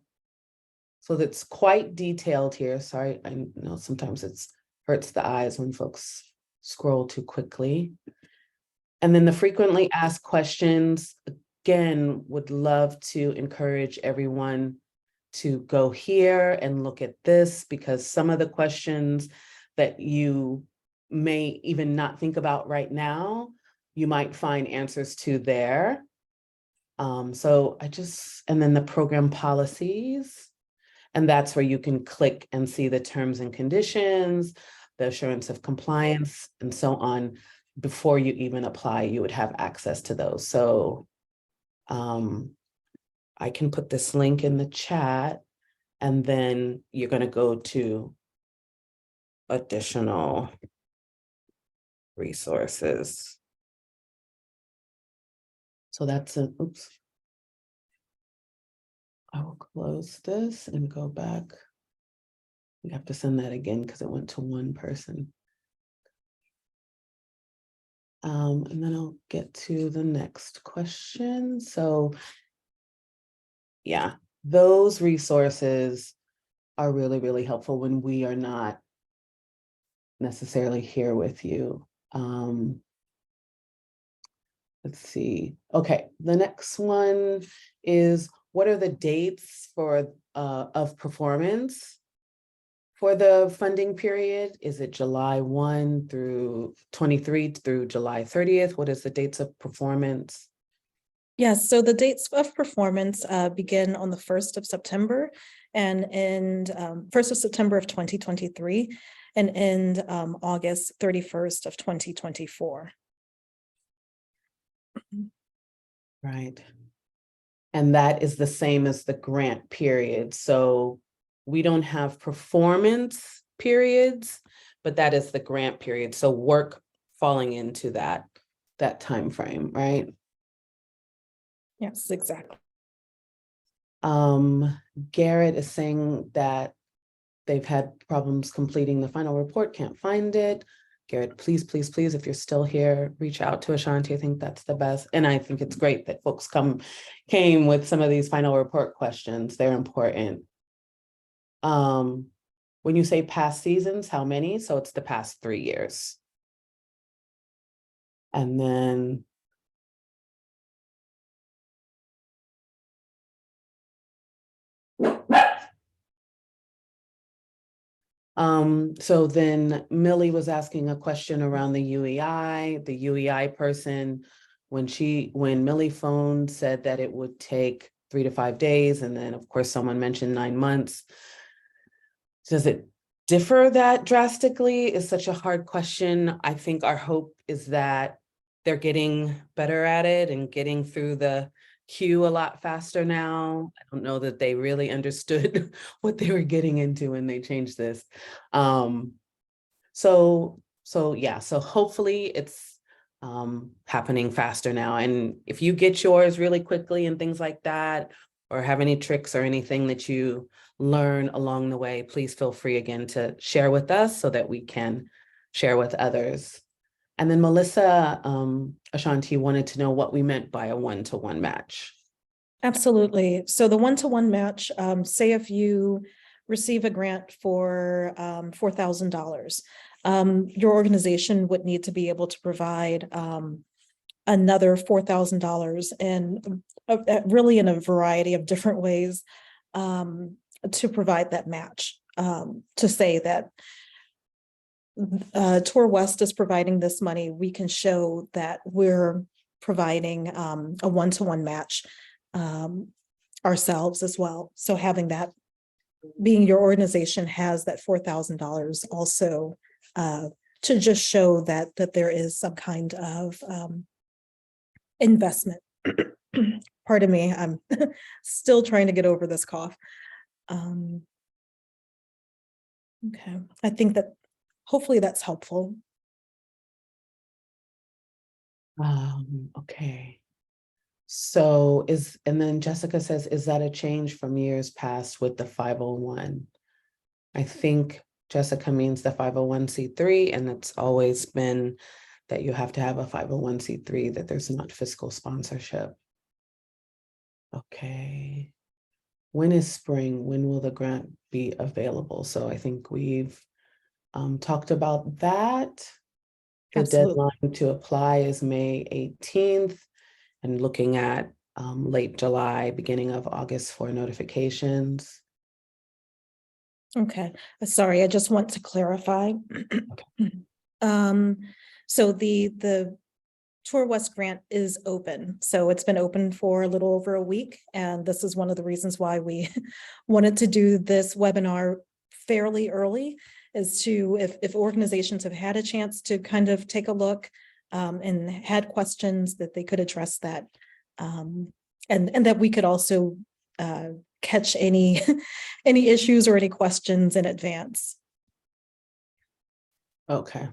So that's quite detailed here. Sorry, I know sometimes it's hurts the eyes when folks scroll too quickly. And then the frequently asked questions, again, would love to encourage everyone to go here and look at this, because some of the questions that you may even not think about right now, you might find answers to there. So and then the program policies, and that's where you can click and see the terms and conditions, the assurance of compliance, and so on. Before you even apply, you would have access to those. So I can put this link in the chat, and then you're going to go to additional resources. So that's an, oops. I will close this and go back. We have to send that again because it went to one person. And then I'll get to the next question. So yeah, those resources are really, really helpful when we are not necessarily here with you. Let's see. Okay, the next one is, what are the dates for of performance for the funding period? Is it July 1 through 23 through July 30th? What is the dates of performance? Yes, so the dates of performance begin on the 1st of September and end 1st of September of 2023 and end August 31st of 2024. Right. And that is the same as the grant period. So we don't have performance periods, but that is the grant period. So work falling into that time frame, right? Yes, exactly. Garrett is saying that they've had problems completing the final report, can't find it. Garrett, please, please, please, if you're still here, reach out to Ashanti. I think that's the best. And I think it's great that folks came with some of these final report questions. They're important. When you say past seasons, how many? So it's the past 3 years. And then so then Millie was asking a question around the UEI. The UEI person, when Millie phoned, said that it would take 3 to 5 days. And then of course, someone mentioned 9 months. Does it differ that drastically? Is such a hard question. I think our hope is that they're getting better at it and getting through the queue a lot faster now. I don't know that they really understood what they were getting into when they changed this. So yeah, so hopefully it's happening faster now. And if you get yours really quickly and things like that, or have any tricks or anything that you learn along the way, please feel free again to share with us so that we can share with others. And then Melissa Ashanti wanted to know what we meant by a one-to-one match. Absolutely. So the one-to-one match, say if you receive a grant for $4,000, your organization would need to be able to provide another $4,000 and really in a variety of different ways to provide that match, to say that TourWest is providing this money, we can show that we're providing a one-to-one match ourselves as well. So having that, being your organization has that $4,000 also to just show that there is some kind of investment. Pardon me, I'm still trying to get over this cough. Okay, I think that hopefully that's helpful. Okay. So and then Jessica says, is that a change from years past with the 501? I think Jessica means the 501c3, and it's always been that you have to have a 501c3, that there's not fiscal sponsorship. Okay. When is spring? When will the grant be available? So I think we've talked about that. The Absolutely. deadline to apply is May 18th, and looking at late July, beginning of August for notifications. Okay, sorry, I just want to clarify. So the TourWest grant is open. So it's been open for a little over a week. And this is one of the reasons why we wanted to do this webinar fairly early, is to, if organizations have had a chance to kind of take a look and had questions, that they could address that. And that we could also catch any any issues or any questions in advance. Okay.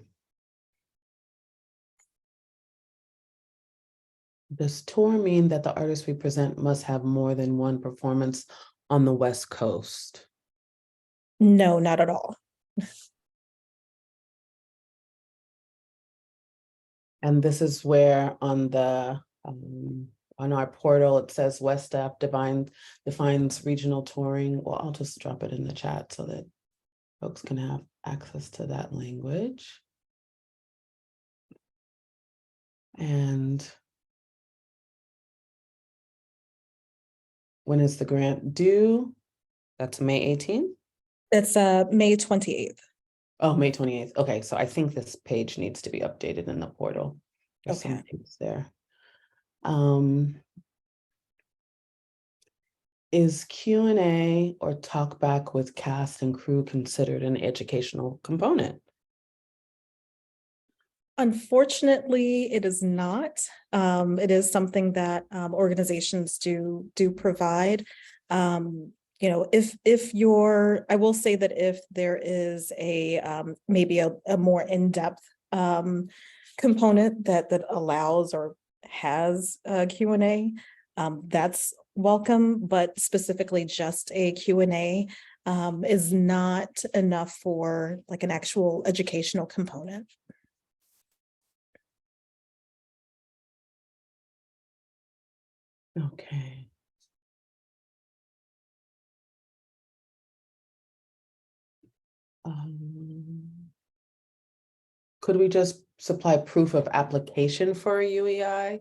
Does tour mean that the artists we present must have more than one performance on the West Coast? No, not at all. And this is where on the on our portal it says West Staff defines regional touring. Well, I'll just drop it in the chat so that folks can have access to that language. And when is the grant due? That's May 18th? It's May 28th. Oh, May 28th. Okay, so I think this page needs to be updated in the portal. There's Okay. some things there. Is Q&A or talk back with cast and crew considered an educational component? Unfortunately, it is not. It is something that organizations do provide. You know, if you're, I will say that if there is a maybe a more in-depth component that allows or has a Q&A, that's welcome, but specifically just a Q&A is not enough for like an actual educational component. Okay. Could we just supply proof of application for a UEI?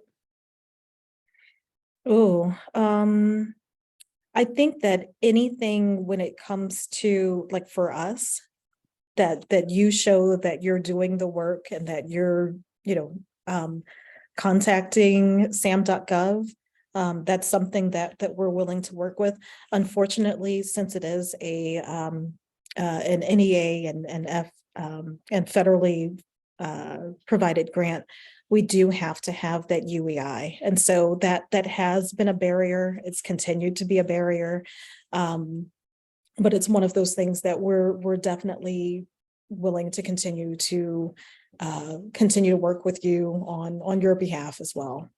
Oh, I think that anything when it comes to, like, for us, that you show that you're doing the work and that you're, you know, contacting sam.gov, that's something that we're willing to work with. Unfortunately, since it is an NEA and federally provided grant, we do have to have that UEI. And so that has been a barrier. It's continued to be a barrier. But it's one of those things that we're definitely willing to continue to work with you on your behalf as well.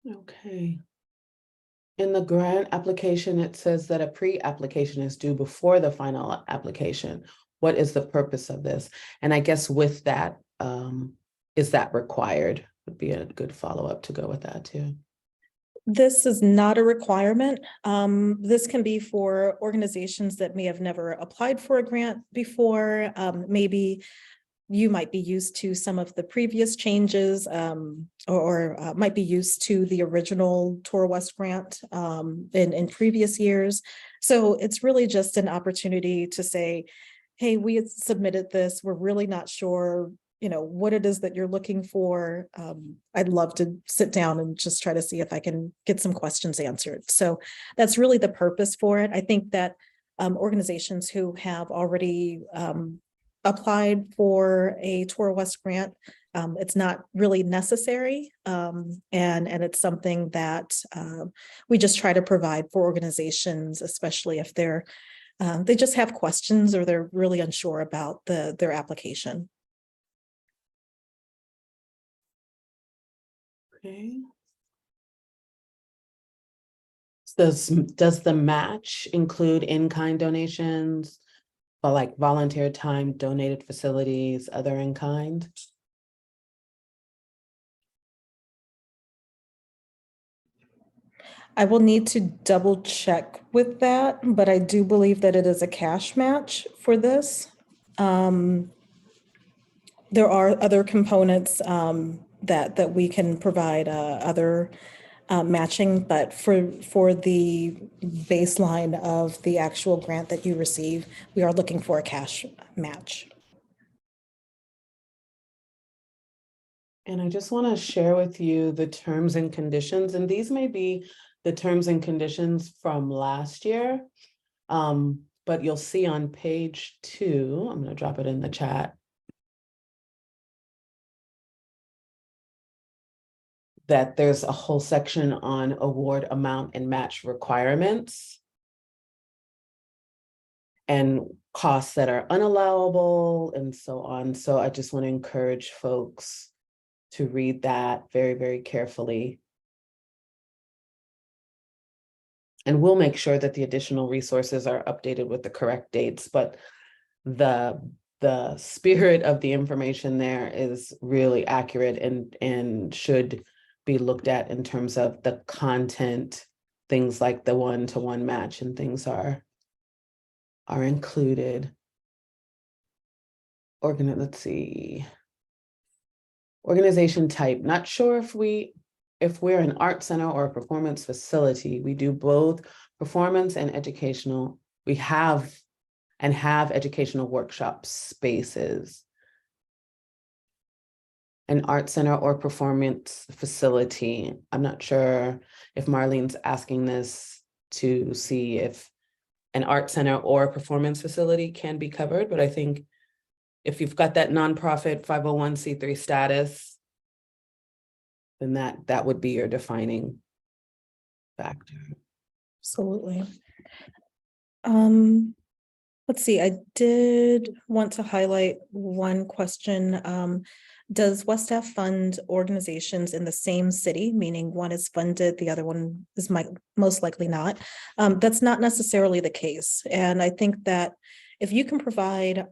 Okay. In the grant application, it says that a pre-application is due before the final application. What is the purpose of this? And I guess with that, is that required? Would be a good follow-up to go with that too. This is not a requirement. This can be for organizations that may have never applied for a grant before. Maybe you might be used to some of the previous changes or might be used to the original TourWest grant in previous years. So it's really just an opportunity to say, hey, we had submitted this, we're really not sure, what it is that you're looking for. I'd love to sit down and just try to see if I can get some questions answered. So that's really the purpose for it. I think that organizations who have already applied for a TourWest grant, it's not really necessary. And it's something that we just try to provide for organizations, especially if they just have questions or they're really unsure about their application. Okay. Does the match include in-kind donations, or like volunteer time, donated facilities, other in-kind? I will need to double check with that, but I do believe that it is a cash match for this. There are other components that we can provide other matching, but for the baseline of the actual grant that you receive, we are looking for a cash match. And I just want to share with you the terms and conditions, and these may be the terms and conditions from last year. But you'll see on page 2, I'm going to drop it in the chat, that there's a whole section on award amount and match requirements and costs that are unallowable and so on. So I just want to encourage folks to read that very, very carefully. And we'll make sure that the additional resources are updated with the correct dates, but the spirit of the information there is really accurate and should be looked at in terms of the content. Things like the one-to-one match and things are included. Let's see. Organization type, not sure if we're an art center or a performance facility. We do both performance and educational. We have educational workshop spaces. An art center or performance facility. I'm not sure if Marlene's asking this to see if an art center or a performance facility can be covered, but I think if you've got that nonprofit 501c3 status, then that would be your defining factor. Absolutely. Let's see, I did want to highlight one question. Does WestF fund organizations in the same city, meaning one is funded, the other one is most likely not? That's not necessarily the case. And I think that if you can provide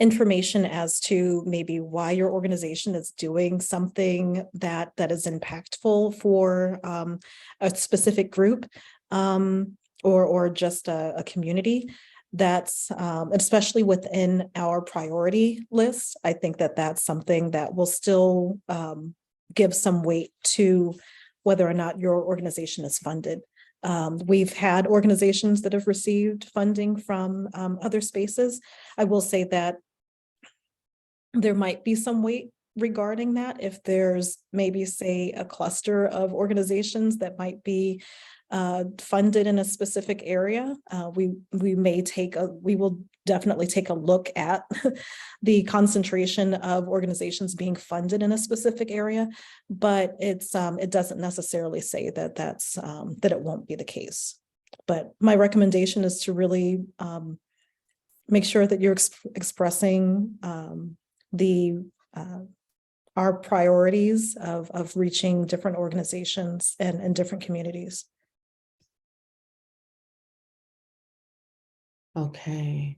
information as to maybe why your organization is doing something that is impactful for a specific group or just a community, that's especially within our priority list, I think that that's something that will still give some weight to whether or not your organization is funded. We've had organizations that have received funding from other spaces. I will say that there might be some weight regarding that if there's maybe, say, a cluster of organizations that might be funded in a specific area. We will definitely take a look at the concentration of organizations being funded in a specific area, but it doesn't necessarily say that that it won't be the case. But my recommendation is to really make sure that you're expressing our priorities of reaching different organizations and different communities. Okay.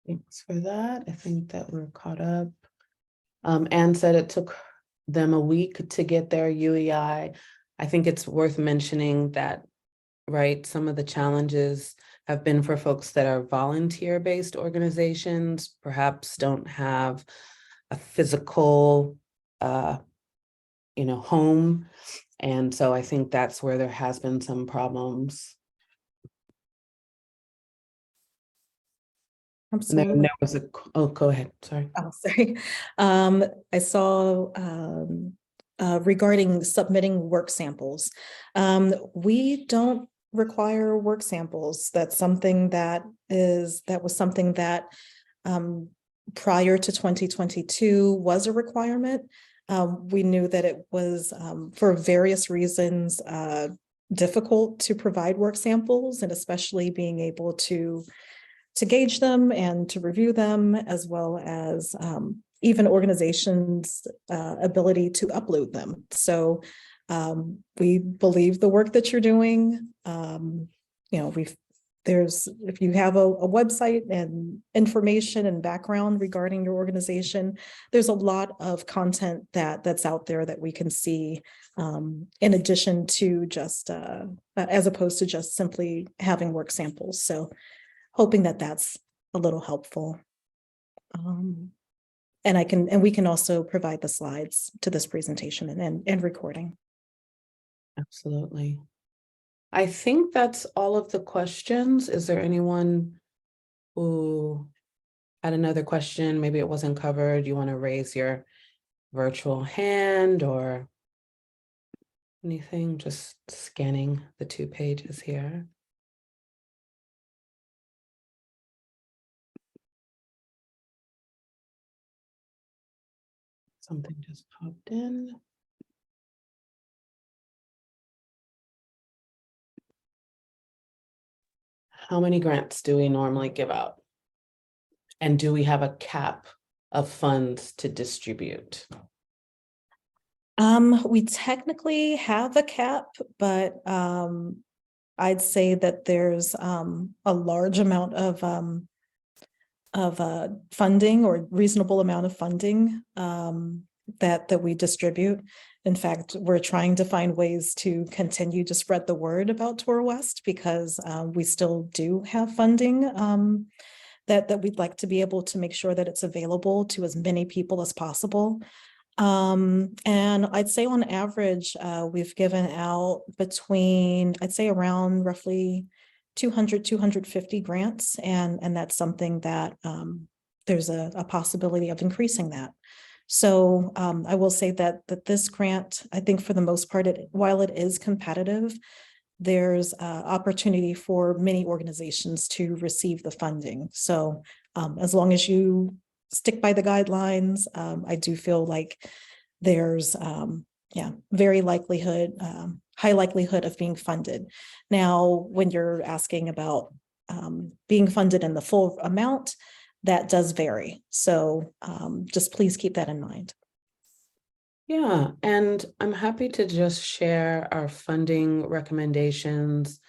Thanks for that. I think that we're caught up. Anne said it took them a week to get their UEI. I think it's worth mentioning that, right, some of the challenges have been for folks that are volunteer-based organizations, perhaps don't have a physical, home. And so I think that's where there has been some problems. And then Absolutely. there was oh, go ahead, sorry. Oh, sorry. I saw regarding submitting work samples. We don't require work samples. That's something that was something that um, prior to 2022 was a requirement. We knew that it was for various reasons difficult to provide work samples, and especially being able to gauge them and to review them, as well as even organizations' ability to upload them. So we believe the work that you're doing. If you have a website and information and background regarding your organization, there's a lot of content that's out there that we can see, in addition to just as opposed to just simply having work samples. So hoping that that's a little helpful. And we can also provide the slides to this presentation and recording. Absolutely. I think that's all of the questions. Is there anyone who had another question? Maybe it wasn't covered. You want to raise your virtual hand or anything? Just scanning the 2 pages here. Something just popped in. How many grants do we normally give out? And do we have a cap of funds to distribute? We technically have a cap, but I'd say that there's a large amount of funding, or reasonable amount of funding that we distribute. In fact, we're trying to find ways to continue to spread the word about TourWest, because we still do have funding that we'd like to be able to make sure that it's available to as many people as possible. And I'd say on average, we've given out between, I'd say around roughly 200, 250 grants. And that's something that there's a possibility of increasing that. So I will say that this grant, I think for the most part, while it is competitive, there's opportunity for many organizations to receive the funding. So as long as you stick by the guidelines, I do feel like there's high likelihood of being funded. Now, when you're asking about being funded in the full amount, that does vary. So just please keep that in mind. Yeah, and I'm happy to just share our funding recommendations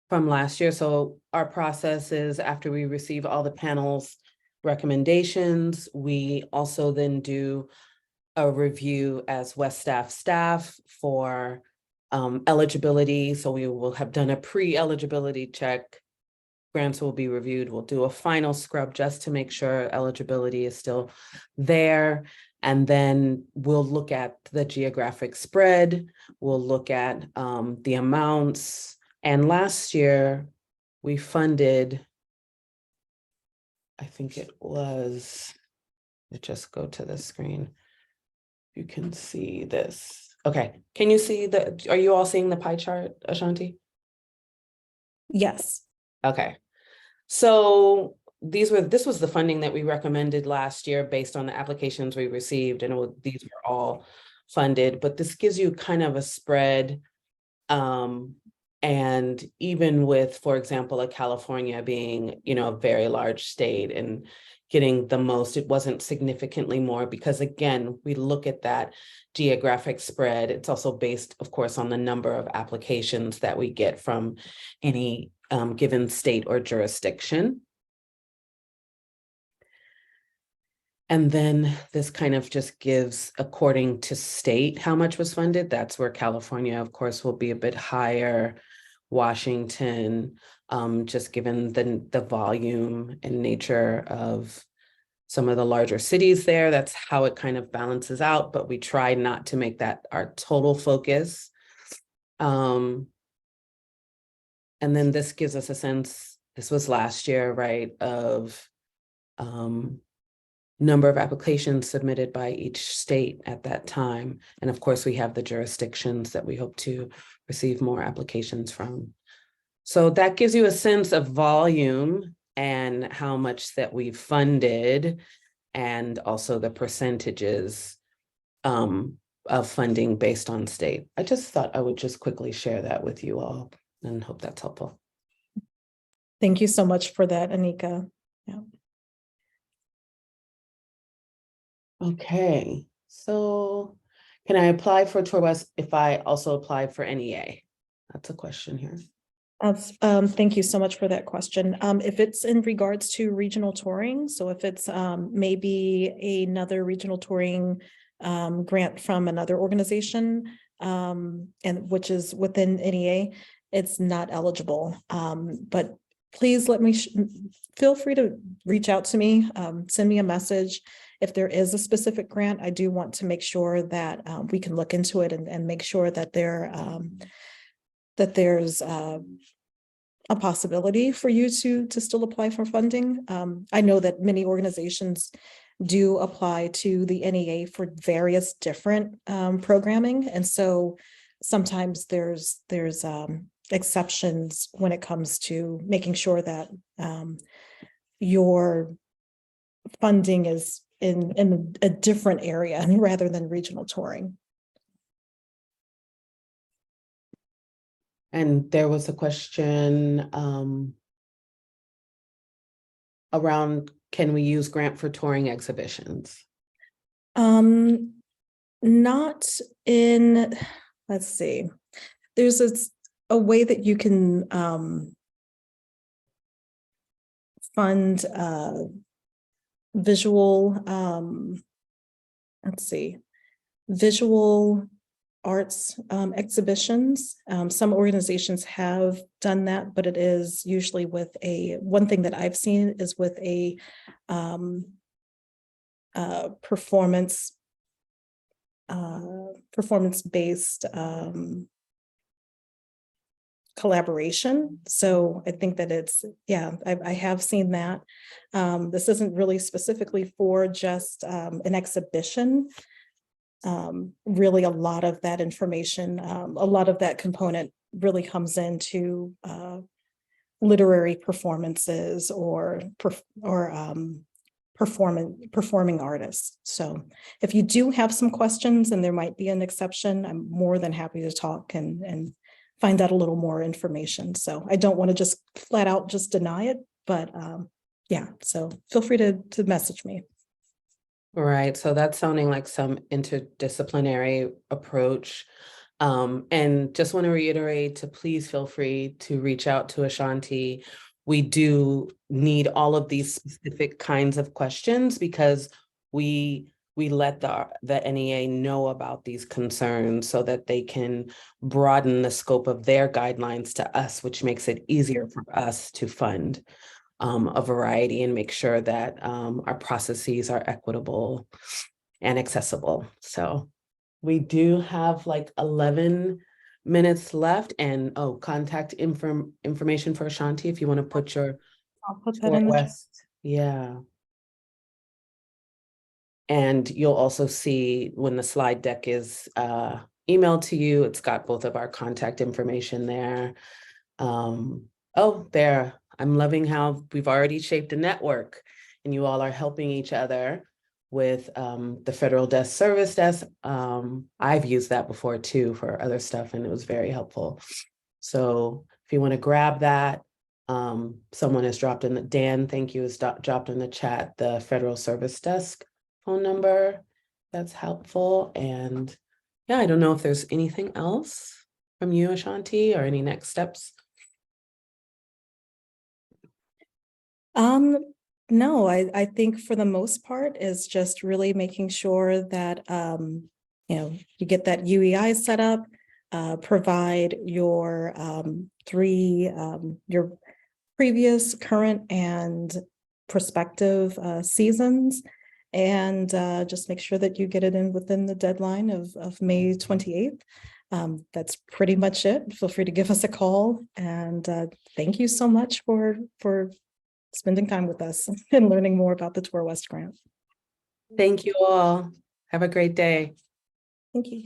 from last year. So our process is, after we receive all the panel's recommendations, we also then do a review as West staff for eligibility. So we will have done a pre-eligibility check. Grants will be reviewed. We'll do a final scrub just to make sure eligibility is still there. And then we'll look at the geographic spread. We'll look at the amounts. And last year we funded, I think it was, let's just go to the screen. You can see this. Okay, can you see are you all seeing the pie chart, Ashanti? Yes. Okay, so this was the funding that we recommended last year based on the applications we received, and these were all funded, but this gives you kind of a spread. And even with, for example, California being, a very large state and getting the most, it wasn't significantly more, because again, we look at that geographic spread. It's also based, of course, on the number of applications that we get from any given state or jurisdiction. And then this kind of just gives, according to state, how much was funded. That's where California, of course, will be a bit higher. Washington, just given the volume and nature of some of the larger cities there, that's how it kind of balances out, but we try not to make that our total focus. And then this gives us a sense, this was last year, right, of number of applications submitted by each state at that time. And of course, we have the jurisdictions that we hope to receive more applications from. So that gives you a sense of volume and how much that we've funded, and also the percentages of funding based on state. I just thought I would just quickly share that with you all and hope that's helpful. Thank you so much for that, Anika. Yeah. Okay, so can I apply for TourWest if I also apply for NEA? That's a question here. Thank you so much for that question. If it's in regards to regional touring, so if it's maybe another regional touring grant from another organization, and which is within NEA, it's not eligible. But please let me feel free to reach out to me, send me a message. If there is a specific grant, I do want to make sure that we can look into it and make sure that there's a possibility for you to still apply for funding. I know that many organizations do apply to the NEA for various different programming, and so sometimes there's exceptions when it comes to making sure that your funding is in a different area rather than regional touring. And there was a question around, can we use grant for touring exhibitions? Not in, let's see, there's a way that you can fund visual, let's see, visual arts exhibitions. Some organizations have done that, but it is usually with one thing that I've seen is with a performance-based collaboration. So I think that it's, yeah, I have seen that. This isn't really specifically for just an exhibition. Really a lot of that information, a lot of that component really comes into literary performances or performing artists. So if you do have some questions and there might be an exception, I'm more than happy to talk and find out a little more information. So I don't want to just flat out just deny it, but yeah, so feel free to message me. Right, so that's sounding like some interdisciplinary approach. And just want to reiterate to please feel free to reach out to Ashanti. We do need all of these specific kinds of questions because we let the NEA know about these concerns so that they can broaden the scope of their guidelines to us, which makes it easier for us to fund a variety and make sure that our processes are equitable and accessible. So we do have like 11 minutes left, and contact information for Ashanti if you want to put your I'll put that in the TourWest. Yeah. And you'll also see when the slide deck is emailed to you, it's got both of our contact information there. Oh, there. I'm loving how we've already shaped a network and you all are helping each other with the Federal Desk Service Desk. I've used that before too for other stuff and it was very helpful. So if you want to grab that, someone has dropped in the, Dan, thank you, has dropped in the chat, the Federal Service Desk phone number. That's helpful. And yeah, I don't know if there's anything else from you, Ashanti, or any next steps. No, I think for the most part is just really making sure that you know, you get that UEI set up, provide your your previous, current, and prospective seasons, and just make sure that you get it in within the deadline of May 28th. That's pretty much it. Feel free to give us a call, and thank you so much for spending time with us and learning more about the TourWest grant. Thank you all. Have a great day. Thank you.